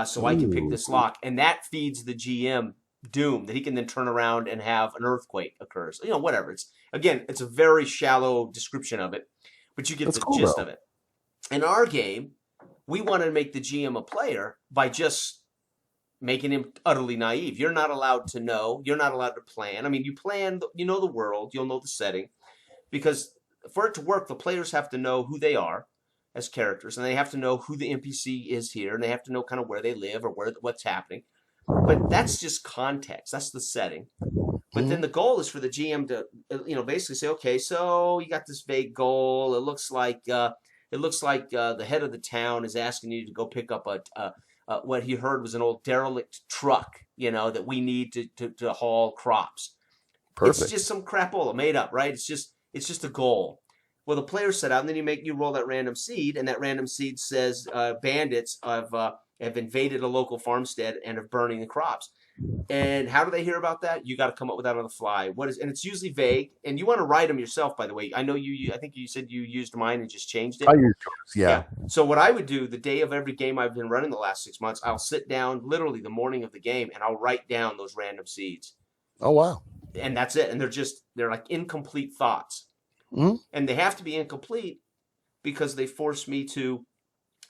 so I can pick this lock," and that feeds the GM Doom that he can then turn around and have an earthquake occurs. Whatever. It's a very shallow description of it, but you get That's the cool, gist though. of it. In our game, we wanted to make the GM a player by just making him utterly naive. You're not allowed to know. You're not allowed to plan. I mean, you plan, you know the world, you'll know the setting, because for it to work, the players have to know who they are as characters, and they have to know who the NPC is here, and they have to know kind of where they live or what's happening. But that's just context. That's the setting. But then the goal is for the GM to, basically say, okay, so you got this vague goal. It looks like the head of the town is asking you to go pick up what he heard was an old derelict truck, that we need to haul crops. Perfect. It's just some crapola made up, right? It's just a goal. Well, the players set out, and then you roll that random seed, and that random seed says bandits have invaded a local farmstead and are burning the crops. And how do they hear about that? You got to come up with that on the fly. And it's usually vague, and you want to write them yourself, by the way. I know I think you said you used mine and just changed it. I use yours, yeah. So what I would do the day of every game I've been running the last 6 months, I'll sit down literally the morning of the game, and I'll write down those random seeds. Oh, wow. And that's it. And they're like incomplete thoughts. Mhm. And they have to be incomplete because they force me to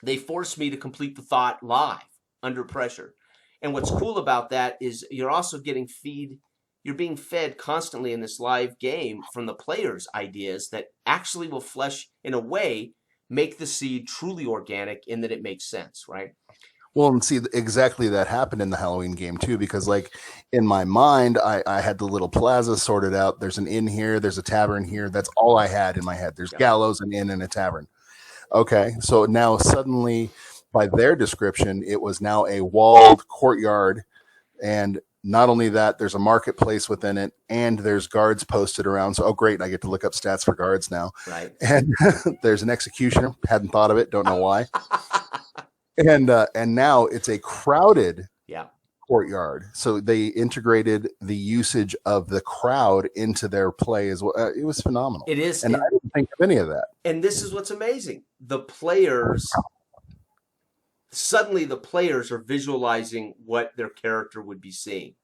complete the thought live under pressure. And what's cool about that is you're also you're being fed constantly in this live game from the players' ideas that actually will flesh, in a way, make the seed truly organic in that it makes sense, right? Well, and see, exactly that happened in the Halloween game too, because like in my mind, I had the little plaza sorted out. There's an inn here, there's a tavern here. That's all I had in my head. There's Yep. gallows, an inn, and a tavern. Okay, so now suddenly, by their description, it was now a walled courtyard, and not only that, there's a marketplace within it, and there's guards posted around. So, oh, great, I get to look up stats for guards now. Right. And there's an executioner. Hadn't thought of it. Don't know why. And now it's a crowded Yeah. courtyard. So they integrated the usage of the crowd into their play as well. It was phenomenal. It is. And I didn't think of any of that. And this is what's amazing. Suddenly the players are visualizing what their character would be seeing.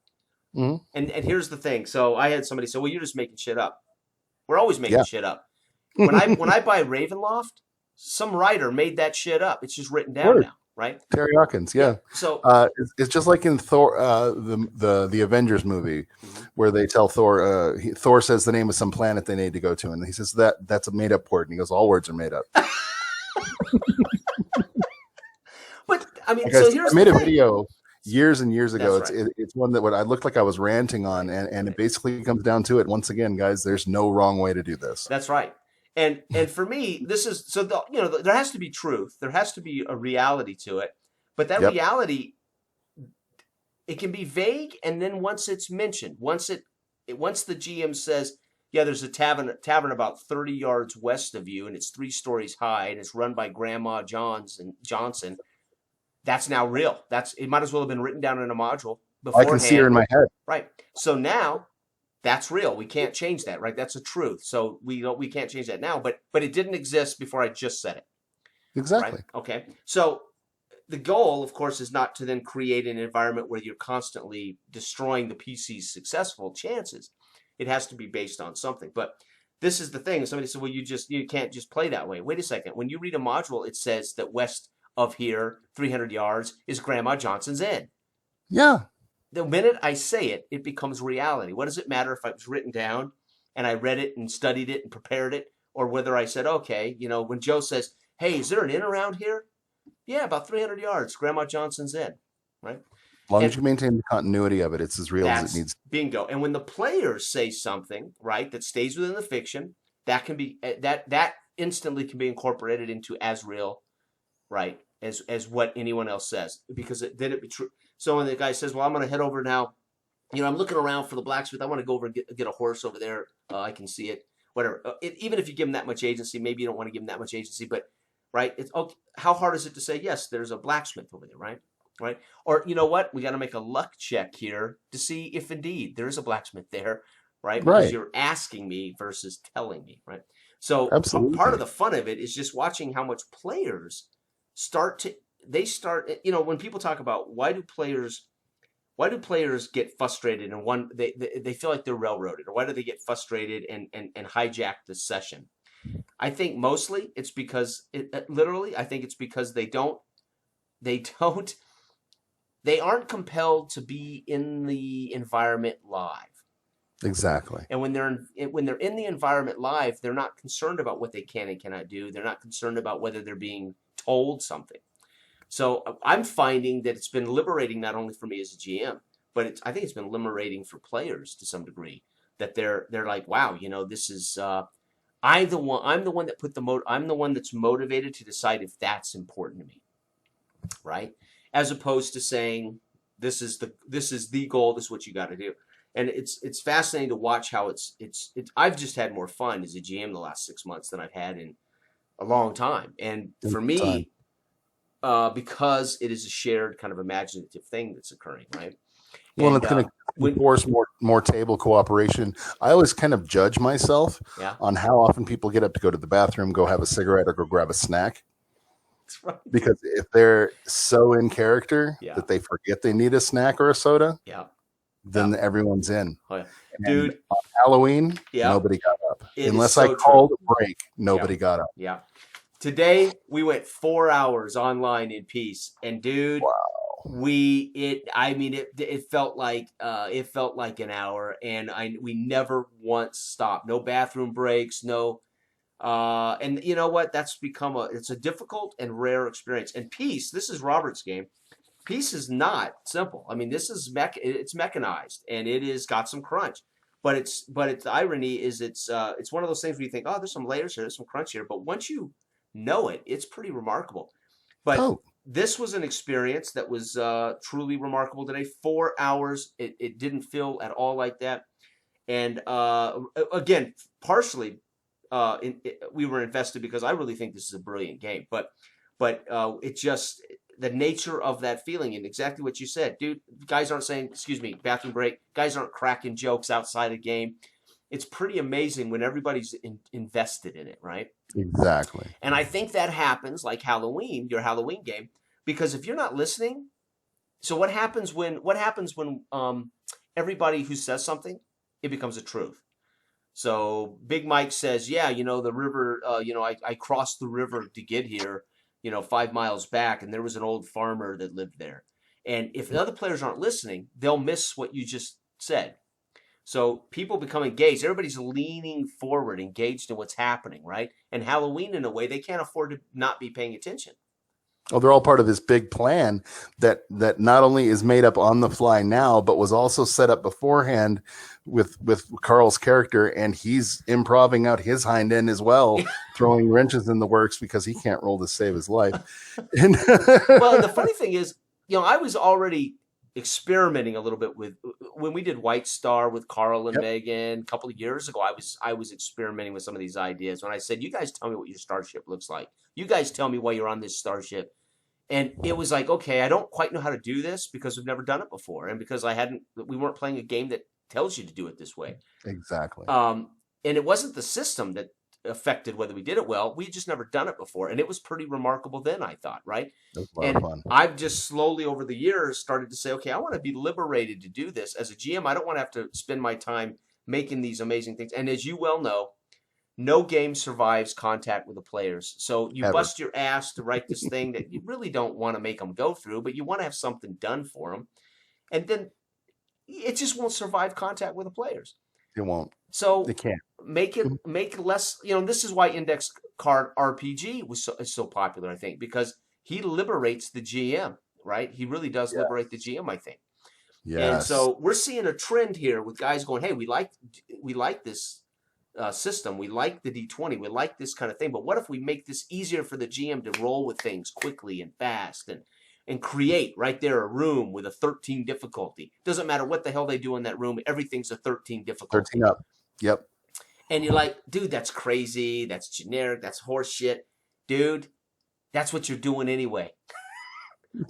Mm-hmm. And here's the thing. So I had somebody say, well, you're just making shit up. We're always making shit up. When I buy Ravenloft, some writer made that shit up. It's just written down now, right? Terry Hawkins, yeah. So it's just like in Thor, the Avengers movie, where they tell Thor, Thor says the name of some planet they need to go to, and he says that's a made up word, and he goes, all words are made up. But I mean, so here's I made the a thing. video years and years ago. That's right. It's one that I looked like I was ranting on, and it basically comes down to it. Once again, guys, there's no wrong way to do this. That's right. And for me, this is so there has to be truth. There has to be a reality to it. But that reality, it can be vague, and then once it's mentioned, once the GM says, yeah, there's a tavern about 30 yards west of you, and it's 3 stories high, and it's run by Grandma Johnson. That's now real. It might as well have been written down in a module beforehand. I can see her in my head. Right. So now that's real. We can't change that, right? That's a truth. So we can't change that now, but it didn't exist before I just said it. Exactly. Right? Okay. So the goal, of course, is not to then create an environment where you're constantly destroying the PC's successful chances. It has to be based on something. But this is the thing. Somebody said, well, you can't just play that way. Wait a second. When you read a module, it says that west of here, 300 yards, is Grandma Johnson's Inn. Yeah. The minute I say it, it becomes reality. What does it matter if it was written down and I read it and studied it and prepared it, or whether I said, okay, when Joe says, hey, is there an inn around here? Yeah, about 300 yards, Grandma Johnson's Inn, right? As long as you maintain the continuity of it, it's as real as it needs. Bingo. And when the players say something, right, that stays within the fiction, that can be that instantly can be incorporated into as real, right, as what anyone else says, because then it be true. So when the guy says, well, I'm going to head over now, I'm looking around for the blacksmith. I want to go over and get a horse over there. I can see it, whatever. Even if you give him that much agency, maybe you don't want to give him that much agency, but right, it's okay. How hard is it to say, yes, there's a blacksmith over there, right? Right. Or you know what? We got to make a luck check here to see if indeed there is a blacksmith there, right? Because you're asking me versus telling me, right? So part of the fun of it is just watching how much players start, when people talk about why do players get frustrated and they feel like they're railroaded, or why do they get frustrated and hijack the session? I think mostly it's because I think it's because they aren't compelled to be in the environment live. Exactly. And when they're in the environment live, they're not concerned about what they can and cannot do. They're not concerned about whether they're being told something. So I'm finding that it's been liberating not only for me as a GM, but I think it's been liberating for players to some degree, that they're like, wow, this is I'm the one that I'm the one that's motivated to decide if that's important to me, right? As opposed to saying this is the goal, this is what you got to do. And it's fascinating to watch how I've just had more fun as a GM the last 6 months than I've had in a long time. And for me, because it is a shared kind of imaginative thing that's occurring, right? Well, it's going to force more table cooperation. I always kind of judge myself on how often people get up to go to the bathroom, go have a cigarette, or go grab a snack. That's right. Because if they're so in character that they forget they need a snack or a soda, then everyone's in. Oh, yeah. Dude, on Halloween, nobody got up. Unless I called a break, nobody got up. Yeah. Today we went 4 hours online in peace, and dude, it felt like an hour, and we never once stopped. No bathroom breaks, no. And you know what? That's become it's a difficult and rare experience. And peace. This is Robert's game. Peace is not simple. I mean, this is it's mechanized and it is got some crunch. But the irony is it's one of those things where you think, oh, there's some layers here, there's some crunch here. But once you know it, it's pretty remarkable. But Oh, this was an experience that was truly remarkable today. 4 hours. It didn't feel at all like that. And again, partially, we were invested because I really think this is a brilliant game. But it just the nature of that feeling and exactly what you said, dude. Guys aren't saying, "Excuse me, bathroom break." Guys aren't cracking jokes outside a game. It's pretty amazing when everybody's invested in it, right? exactly. And I think that happens like Halloween, your Halloween game, because if you're not listening, so what happens when everybody who says something, it becomes a truth. So Big Mike says, yeah, the river, I crossed the river to get here, 5 miles back, and there was an old farmer that lived there. And if the other players aren't listening, they'll miss what you just said. So people become engaged. Everybody's leaning forward, engaged in what's happening, right? And Halloween, in a way, they can't afford to not be paying attention. Oh, they're all part of this big plan that not only is made up on the fly now, but was also set up beforehand with Carl's character, and he's improving out his hind end as well, throwing wrenches in the works because he can't roll to save his life. And Well, the funny thing is, I was already experimenting a little bit with when we did White Star with Carl and Yep. Megan a couple of years ago. I was experimenting with some of these ideas when I said, "You guys tell me what your starship looks like. You guys tell me why you're on this starship." And it was like, okay, I don't quite know how to do this because we've never done it before, and because we weren't playing a game that tells you to do it this way. exactly. And it wasn't the system that affected whether we did it well. We had just never done it before, and it was pretty remarkable then, I thought, right? It was a lot And of fun. I've just slowly over the years started to say, okay, I want to be liberated to do this. As a GM, I don't want to have to spend my time making these amazing things. And as you well know, no game survives contact with the players. So you Ever. bust your ass to write this thing that you really don't want to make them go through, but you want to have something done for them. And then it just won't survive contact with the players. It won't. So They can't. make less. This is why Index Card RPG is so popular, I think, because he liberates the GM, right? He really does liberate the GM, I think. Yes. And so we're seeing a trend here with guys going, "Hey, we like this system. We like the D20. We like this kind of thing. But what if we make this easier for the GM to roll with things quickly and fast and create right there a room with a 13 difficulty? Doesn't matter what the hell they do in that room. Everything's a 13 difficulty. 13 up. Yep. And you're like, dude, that's crazy. That's generic. That's horse shit. Dude, that's what you're doing anyway.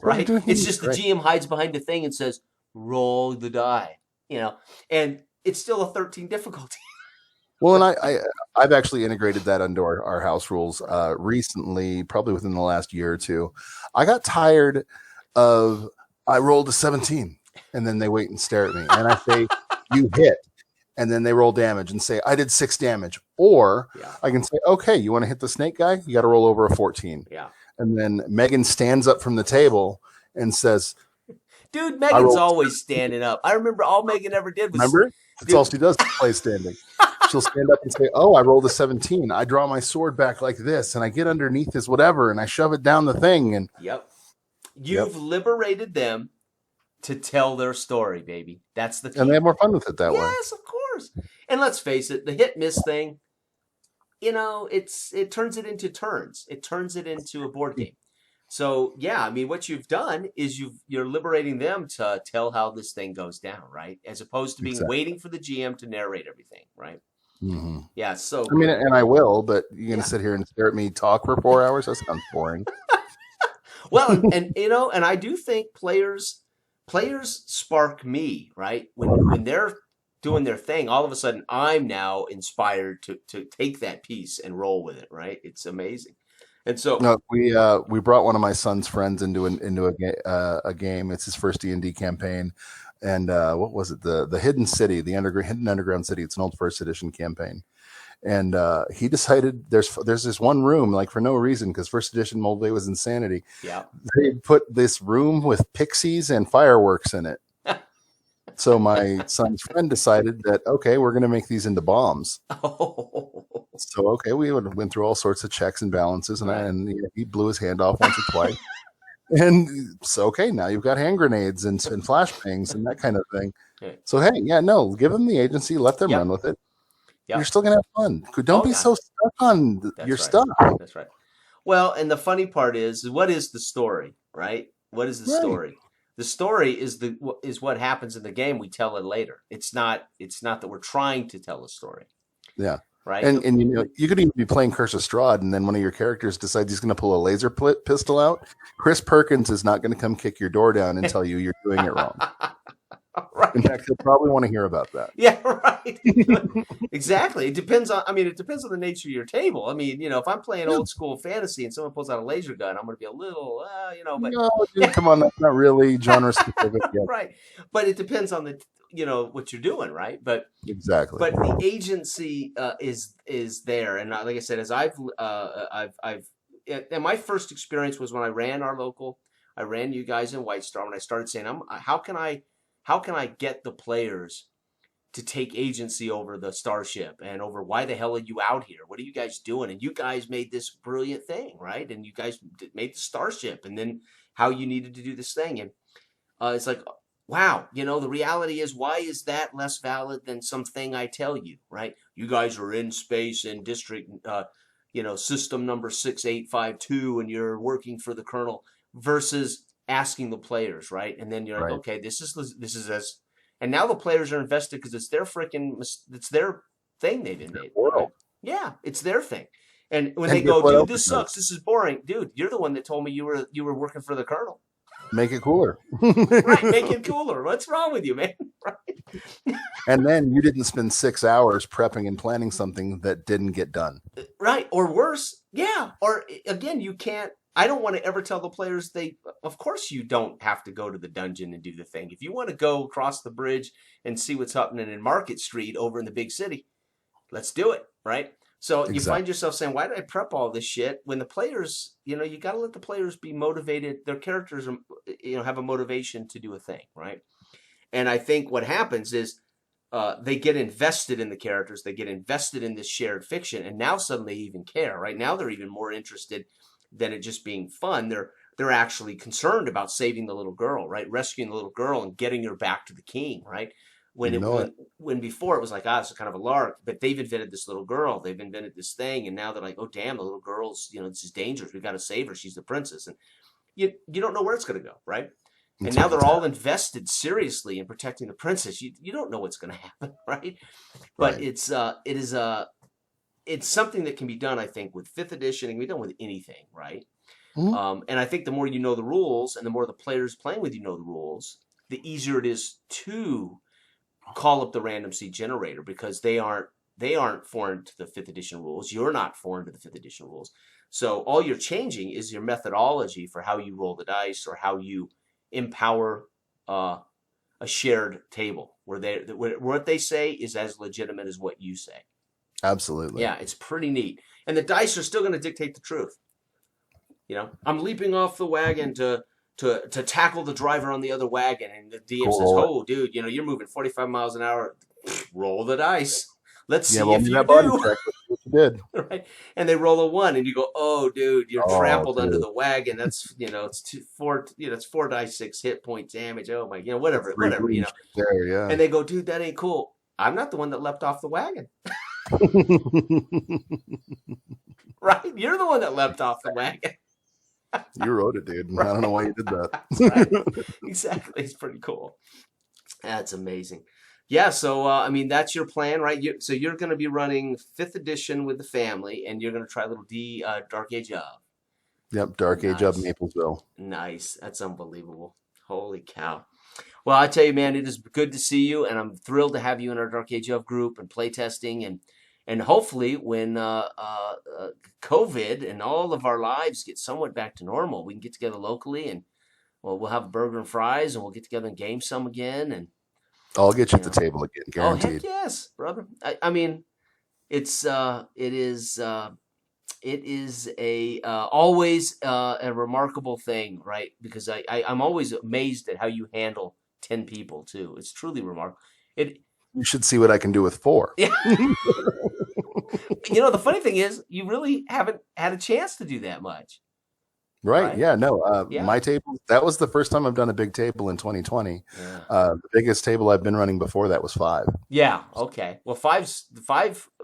Right? It's just the GM hides behind the thing and says, roll the die. And it's still a 13 difficulty. Well, and I've actually integrated that into our house rules recently, probably within the last year or two. I got tired of I rolled a 17 and then they wait and stare at me and I say, you hit. And then they roll damage and say, I did 6 damage. Or I can say, okay, you want to hit the snake guy? You got to roll over a 14. Yeah. And then Megan stands up from the table and says, dude, Megan's always standing up. I remember all Megan ever did was... Remember? That's all she does is play standing. She'll stand up and say, oh, I rolled a 17. I draw my sword back like this, and I get underneath this whatever, and I shove it down the thing. And Yep. You've liberated them to tell their story, baby. That's the key. And they have more fun with it that way. Yes, of course. And let's face it, the hit-miss thing, it turns it into turns. It turns it into a board game. So, yeah, I mean, what you've done is you're liberating them to tell how this thing goes down, right? As opposed to being waiting for the GM to narrate everything, right? Mm-hmm. Yeah, so... I mean, and I will, but you're going to sit here and stare at me talk for 4 hours? That sounds boring. Well, and I do think players spark me, right? When they're doing their thing, all of a sudden I'm now inspired to take that piece and roll with it, right? It's amazing. And so we brought one of my son's friends into a game. It's his first D&D campaign, and what was it? The Hidden City, the Hidden Underground City. It's an old first edition campaign, and he decided there's this one room, like for no reason, because first edition Moldvay was insanity. Yeah, they put this room with pixies and fireworks in it. So my son's friend decided that, okay, we're going to make these into bombs. Oh. So, okay, we went through all sorts of checks and balances, and he blew his hand off once or twice. And so, okay, now you've got hand grenades and flashbangs and that kind of thing. Yeah. So, hey, yeah, no, give them the agency, let them run Yep. with it. You're Yep. still going to have fun. Don't Oh be yeah. so stuck on your That's right. stuff. That's right. Well, and the funny part is, what is the story, right? What is the Right. story? The story is what happens in the game. We tell it later. It's not that we're trying to tell a story, Yeah. right? And you could even be playing Curse of Strahd, and then one of your characters decides he's going to pull a laser pistol out. Chris Perkins is not going to come kick your door down and tell you you're doing it wrong. In Right. fact, he'll probably want to hear about that. Yeah, right. Exactly. It depends on. I mean, it depends on the nature of your table. I mean, if I'm playing Yeah. old school fantasy and someone pulls out a laser gun, I'm going to be a little, but No, dude, come on, that's not really genre specific yet. right. But it depends on what you're doing, right? Exactly. But the agency is there, and like I said, as and my first experience was when I ran our local. I ran you guys in White Star, and I started saying, how can I get the players to take agency over the starship and over why the hell are you out here? What are you guys doing? And you guys made this brilliant thing, right? And you guys made the starship, and then how you needed to do this thing, and it's like, wow, the reality is, why is that less valid than something I tell you, right? You guys are in space in district, system number 6852, and you're working for the colonel, versus asking the players, right? And then you're like, Right. okay, this is as, and now the players are invested because it's their thing they've invaded, right? World. Yeah, it's their thing. And when they And guess go, what dude, else it this does? sucks, this is boring, dude, you're the one that told me you were working for the colonel. Make it cooler. Right, make it cooler. What's wrong with you, man? Right. And then you didn't spend 6 hours prepping and planning something that didn't get done. Right, or worse, yeah. Or again, you can't. I don't want to ever tell the players Of course, you don't have to go to the dungeon and do the thing. If you want to go across the bridge and see what's happening in Market Street over in the big city, let's do it, right? So you Exactly. find yourself saying, "Why did I prep all this shit?" When the players, you got to let the players be motivated. Their characters, have a motivation to do a thing, right? And I think what happens is they get invested in the characters, they get invested in this shared fiction, and now suddenly they even care. Right now, they're even more interested than it just being fun. They're actually concerned about saving the little girl, right? Rescuing the little girl and getting her back to the king, right? When You it know it. when before it was like, it's kind of a lark, but they've invented this little girl, they've invented this thing, and now they're like, oh damn, the little girl's, this is dangerous. We've got to save her. She's the princess, and you don't know where it's going to go, right? And now they're all invested seriously in protecting the princess. You don't know what's going to happen, right? But Right. it's something that can be done, I think, with fifth edition. It can be done with anything, right? Mhm. And I think the more you know the rules, and the more the players playing with you know the rules, the easier it is to call up the random seed generator, because they aren't foreign to the fifth edition rules. You're not foreign to the fifth edition rules. So all you're changing is your methodology for how you roll the dice, or how you empower a shared table where what they say is as legitimate as what you say. Absolutely. Yeah, it's pretty neat. And the dice are still going to dictate the truth. I'm leaping off the wagon to tackle the driver on the other wagon, and the DM says, Cool. "Oh, dude, you're moving 45 miles an hour. Roll the dice. Let's Yeah, see well, if you that body do." check, what you did. Right? And they roll a 1, and you go, "Oh, dude, you're Oh, trampled under dude. the wagon. That's it's four, it's 4 dice 6 hit point damage. Oh my, whatever, Three whatever, wounds right there, yeah. And they go, dude, that ain't cool. I'm not the one that leapt off the wagon, right? You're the one that leapt off the wagon." You wrote it, dude. Right. I don't know why you did that. That's right. Exactly. It's pretty cool. That's amazing. Yeah. So, that's your plan, right? So you're going to be running fifth edition with the family, and you're going to try a little Dark Age of. Yep, Dark Age of Nice. Maplesville. Nice. That's unbelievable. Holy cow. Well, I tell you, man, it is good to see you, and I'm thrilled to have you in our Dark Age of group and playtesting, and hopefully when COVID and all of our lives get somewhat back to normal, we can get together locally, and we'll have a burger and fries, and we'll get together and game some again, and I'll get you you at the know. table again, Oh heck guaranteed. yes, brother. I mean, it is a always a remarkable thing, right? Because I'm always amazed at how you handle 10 people too. It's truly remarkable. It You should see what I can do with 4. Yeah. The funny thing is, you really haven't had a chance to do that much. Right. right? Yeah. No. Yeah, My table. That was the first time I've done a big table in 2020. yeah, The biggest table I've been running before that was five. yeah. Okay. Well, five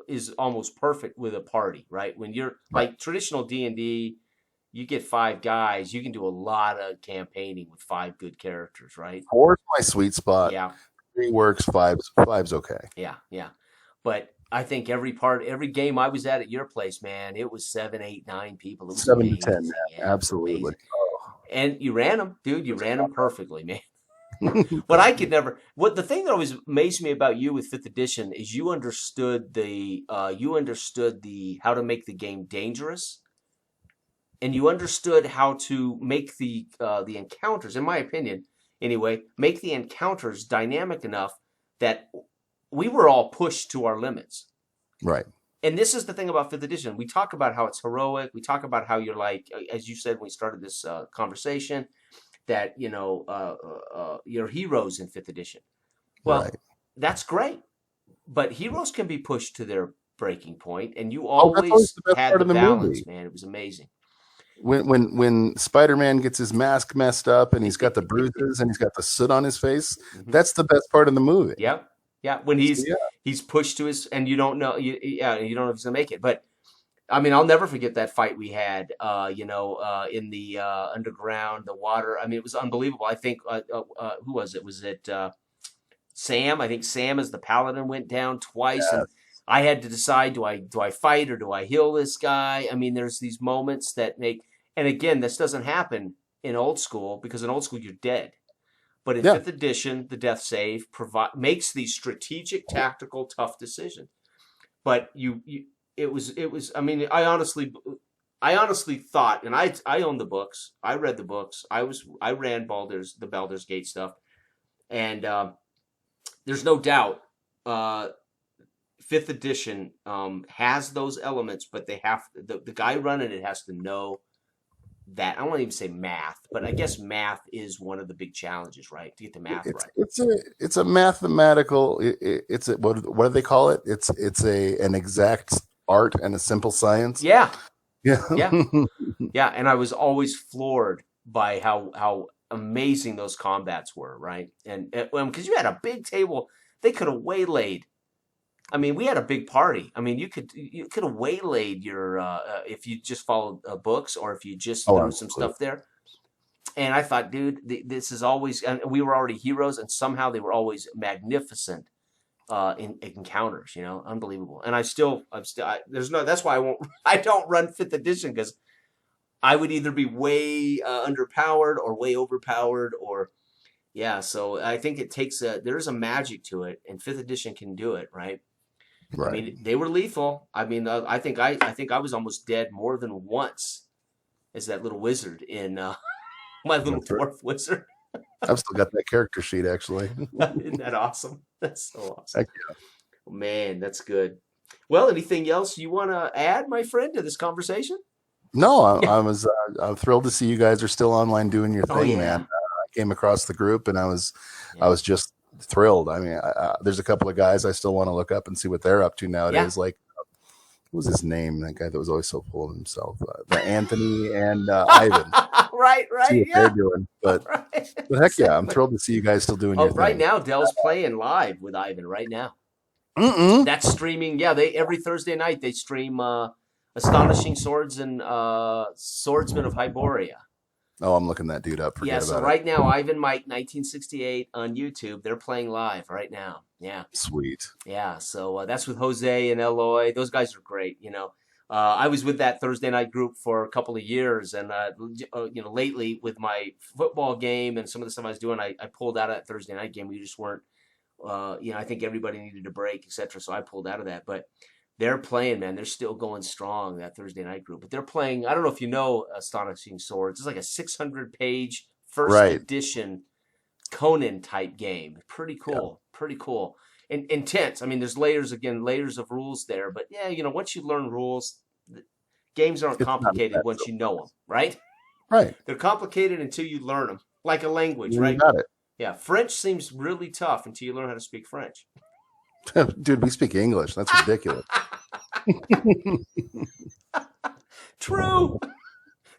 is almost perfect with a party, right? When you're Right. like traditional D&D, you get five guys, you can do a lot of campaigning with five good characters, right? Four's my sweet spot. Yeah, Three works. Five's okay. yeah, yeah. But I think every game I was at your place, man, it was seven, eight, nine people. It was 7 to 10, amazing. man. Yeah, it was Absolutely. amazing. And you ran them, dude. You ran them perfectly, man. What I could never, what the thing that always amazed me about you with fifth edition is you understood the how to make the game dangerous, and you understood how to make the encounters, in my opinion, anyway, make the encounters dynamic enough that we were all pushed to our limits. Right. And this is the thing about fifth edition. We talk about how it's heroic. We talk about how you're like, as you said when we started this conversation, that you're heroes in fifth edition. Well, Right. that's great, but heroes can be pushed to their breaking point, and you Oh, that's always always the best had part the of the movie. balance, man. It was amazing. When Spider-Man gets his mask messed up and he's got the bruises and he's got the soot on his face, Hmm. that's the best part of the movie. Yeah, yeah. When So, yeah. he's pushed to his, and you don't know, you don't know if he's gonna make it. But I mean, I'll never forget that fight we had, in the underground, the water. I mean, it was unbelievable. I think, who was it? Was it Sam? I think Sam as the paladin went down twice, Yeah. and I had to decide: do I fight or do I heal this guy? I mean, there's these moments that make, and again, this doesn't happen in old school because in old school you're dead. But in Yeah. fifth edition, the death save makes these strategic, tactical, tough decisions. But it was. I mean, I honestly thought, and I own the books. I read the books. I ran the Baldur's Gate stuff, and there's no doubt. Uh, Fifth edition has those elements, but the guy running it has to know that. I won't even say math, but I guess math is one of the big challenges, right? To get the math It's right. it's a mathematical. It's a, what do they call it? It's a an exact art and a simple science. Yeah, Yeah. yeah, yeah. And I was always floored by how amazing those combats were, right? And because you had a big table, they could have waylaid. I mean, we had a big party. I mean, you could have waylaid your if you just followed books or if you just Oh, threw some absolutely. stuff there. And I thought, dude, this is always. And we were already heroes, and somehow they were always magnificent in encounters. Unbelievable. And there's no. That's why I won't. I don't run fifth edition because I would either be way underpowered or way overpowered or yeah. So I think there's a magic to it, and fifth edition can do it, right? I Right. mean, they were lethal. I mean, I think I was almost dead more than once as that little wizard in my little That's right. dwarf wizard. I've still got that character sheet actually. Isn't that awesome? That's so awesome. Heck Man, that's good. Well, anything else you want to add, my friend, to this conversation? No, Yeah. I'm thrilled to see you guys are still online doing your Oh thing, man. yeah. I came across the group and I Yeah. was just thrilled. I mean, there's a couple of guys I still want to look up and see what they're up to Yeah. nowadays. Like, what was his name? That guy that was always so full of himself. The Anthony and Ivan. Right, See right, what they're yeah. doing. Right. But heck yeah, I'm Exactly. thrilled to see you guys still doing Oh, your right thing. now Dell's playing live with Ivan right now. Mm-mm. That's streaming. Yeah, they every Thursday night they stream Astonishing Swords and Swordsman of Hyboria. Oh, I'm looking that dude up. Yeah, Forget so about it. right now Ivan Mike 1968 on YouTube. They're playing live right now. Yeah. Sweet. Yeah, so that's with Jose and Eloy. Those guys are great. I was with that Thursday night group for a couple of years, and lately with my football game and some of the stuff I was doing, I pulled out of that Thursday night game. We just weren't, I think everybody needed a break, etc. So I pulled out of that. But they're playing, man. They're still going strong, that Thursday night group. But they're playing. I don't know if you know Astonishing Swords. It's like a 600-page first Right. edition Conan type game. Pretty Yeah. cool. Pretty cool. And intense. I mean, there's layers of rules there. But yeah, once you learn rules, games aren't It's not complicated that once you know them, right? right. They're complicated until you learn them, like a language, You right? got it. Yeah, French seems really tough until you learn how to speak French. Dude, we speak English. That's ridiculous. True.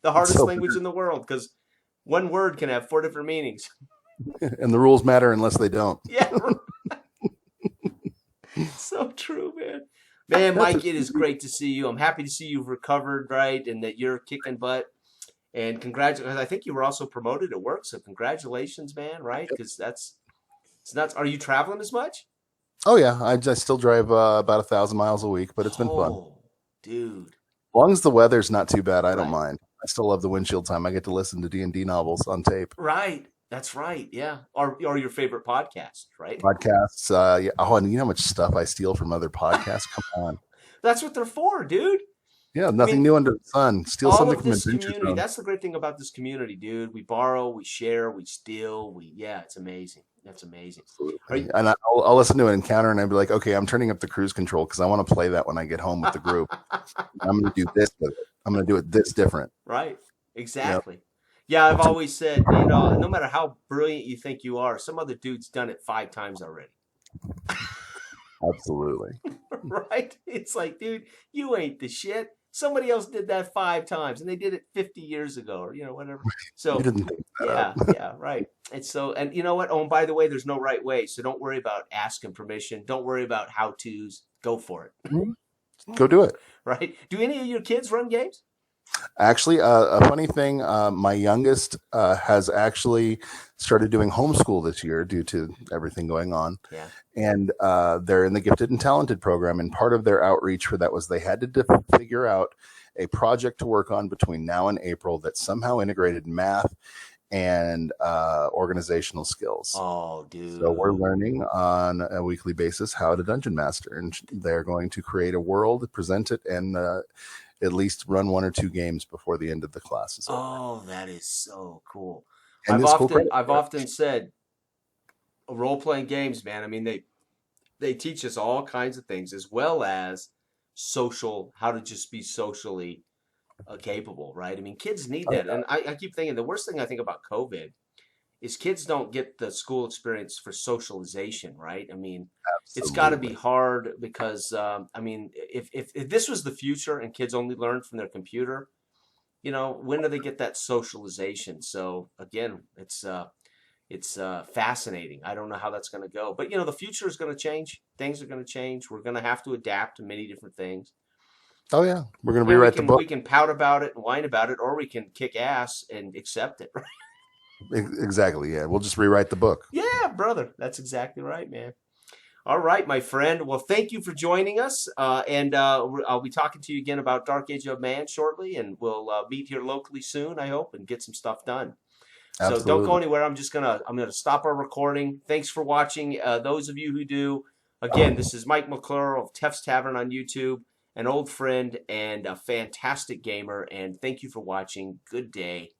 The hardest So, language in the world because one word can have four different meanings. and the rules matter unless they don't. Yeah, so true, man. Man, That's Mike, it. it is great to see you. I'm happy to see you've recovered, right, and that you're kicking butt. And congratulations. I think you were also promoted at work, so congratulations, man, right? Because that's it's nuts. Are you traveling as much? Oh yeah, I still drive about 1,000 miles a week, but it's been fun. Oh, dude. As long as the weather's not too bad, I don't Right. mind. I still love the windshield time. I get to listen to D&D novels on tape. Right. That's right. Yeah. Or your favorite podcast, right? Podcasts. Yeah. Oh, and you know how much stuff I steal from other podcasts? Come on. That's what they're for, dude. Yeah, I nothing mean, new under the sun. Steal all something of from this Adventure community, Zone. that's the great thing about this community, dude. We borrow, we share, we steal, yeah, it's amazing. That's amazing. Are Absolutely. you, And I'll listen to an encounter and I'll be like, okay, I'm turning up the cruise control because I want to play that when I get home with the group. I'm going to do this with it. I'm going to do it this different. right. Yep. Exactly. Yeah, I've always said, no matter how brilliant you think you are, some other dude's done it 5 times already. Absolutely. Right? It's like, dude, you ain't the shit. Somebody else did that 5 times and they did it 50 years ago or, whatever. You So, didn't think that up. yeah, right. And you know what? Oh, and by the way, there's no right way. So don't worry about asking permission. Don't worry about how to's. Go for it. Go do it. Right? Do any of your kids run games? Actually, a funny thing, my youngest has actually started doing homeschool this year due to everything going on. Yeah. And they're in the gifted and talented program. And part of their outreach for that was they had to figure out a project to work on between now and April that somehow integrated math and organizational skills. Oh, dude. So we're learning on a weekly basis how to dungeon master, and they're going to create a world, present it, and at least run 1 or 2 games before the end of the class is over. Oh, that is so cool. And this cool credit. I've often said role playing games, man. I mean, they teach us all kinds of things as well as how to just be socially capable, right? I mean, kids need that. And I keep thinking the worst thing I think about COVID is kids don't get the school experience for socialization, right? I mean, it's got to be Absolutely. hard because, I mean, if this was the future and kids only learn from their computer, when do they get that socialization? So again, it's fascinating. I don't know how that's going to go, but the future is going to change. Things are going to change. We're going to have to adapt to many different things. Oh yeah, we're going to And we rewrite the can book. we can pout about it and whine about it, or we can kick ass and accept it. Exactly. Yeah, we'll just rewrite the book. Yeah, brother, that's exactly right, man. All right, my friend. Well, thank you for joining us, and I'll be talking to you again about Dark Age of Man shortly, and we'll meet here locally soon, I hope, and get some stuff done. So don't go Absolutely. anywhere. I'm gonna stop our recording. Thanks for watching. Those of you who do, again, this is Mike McClure of Tef's Tavern on YouTube, an old friend and a fantastic gamer. And thank you for watching. Good day.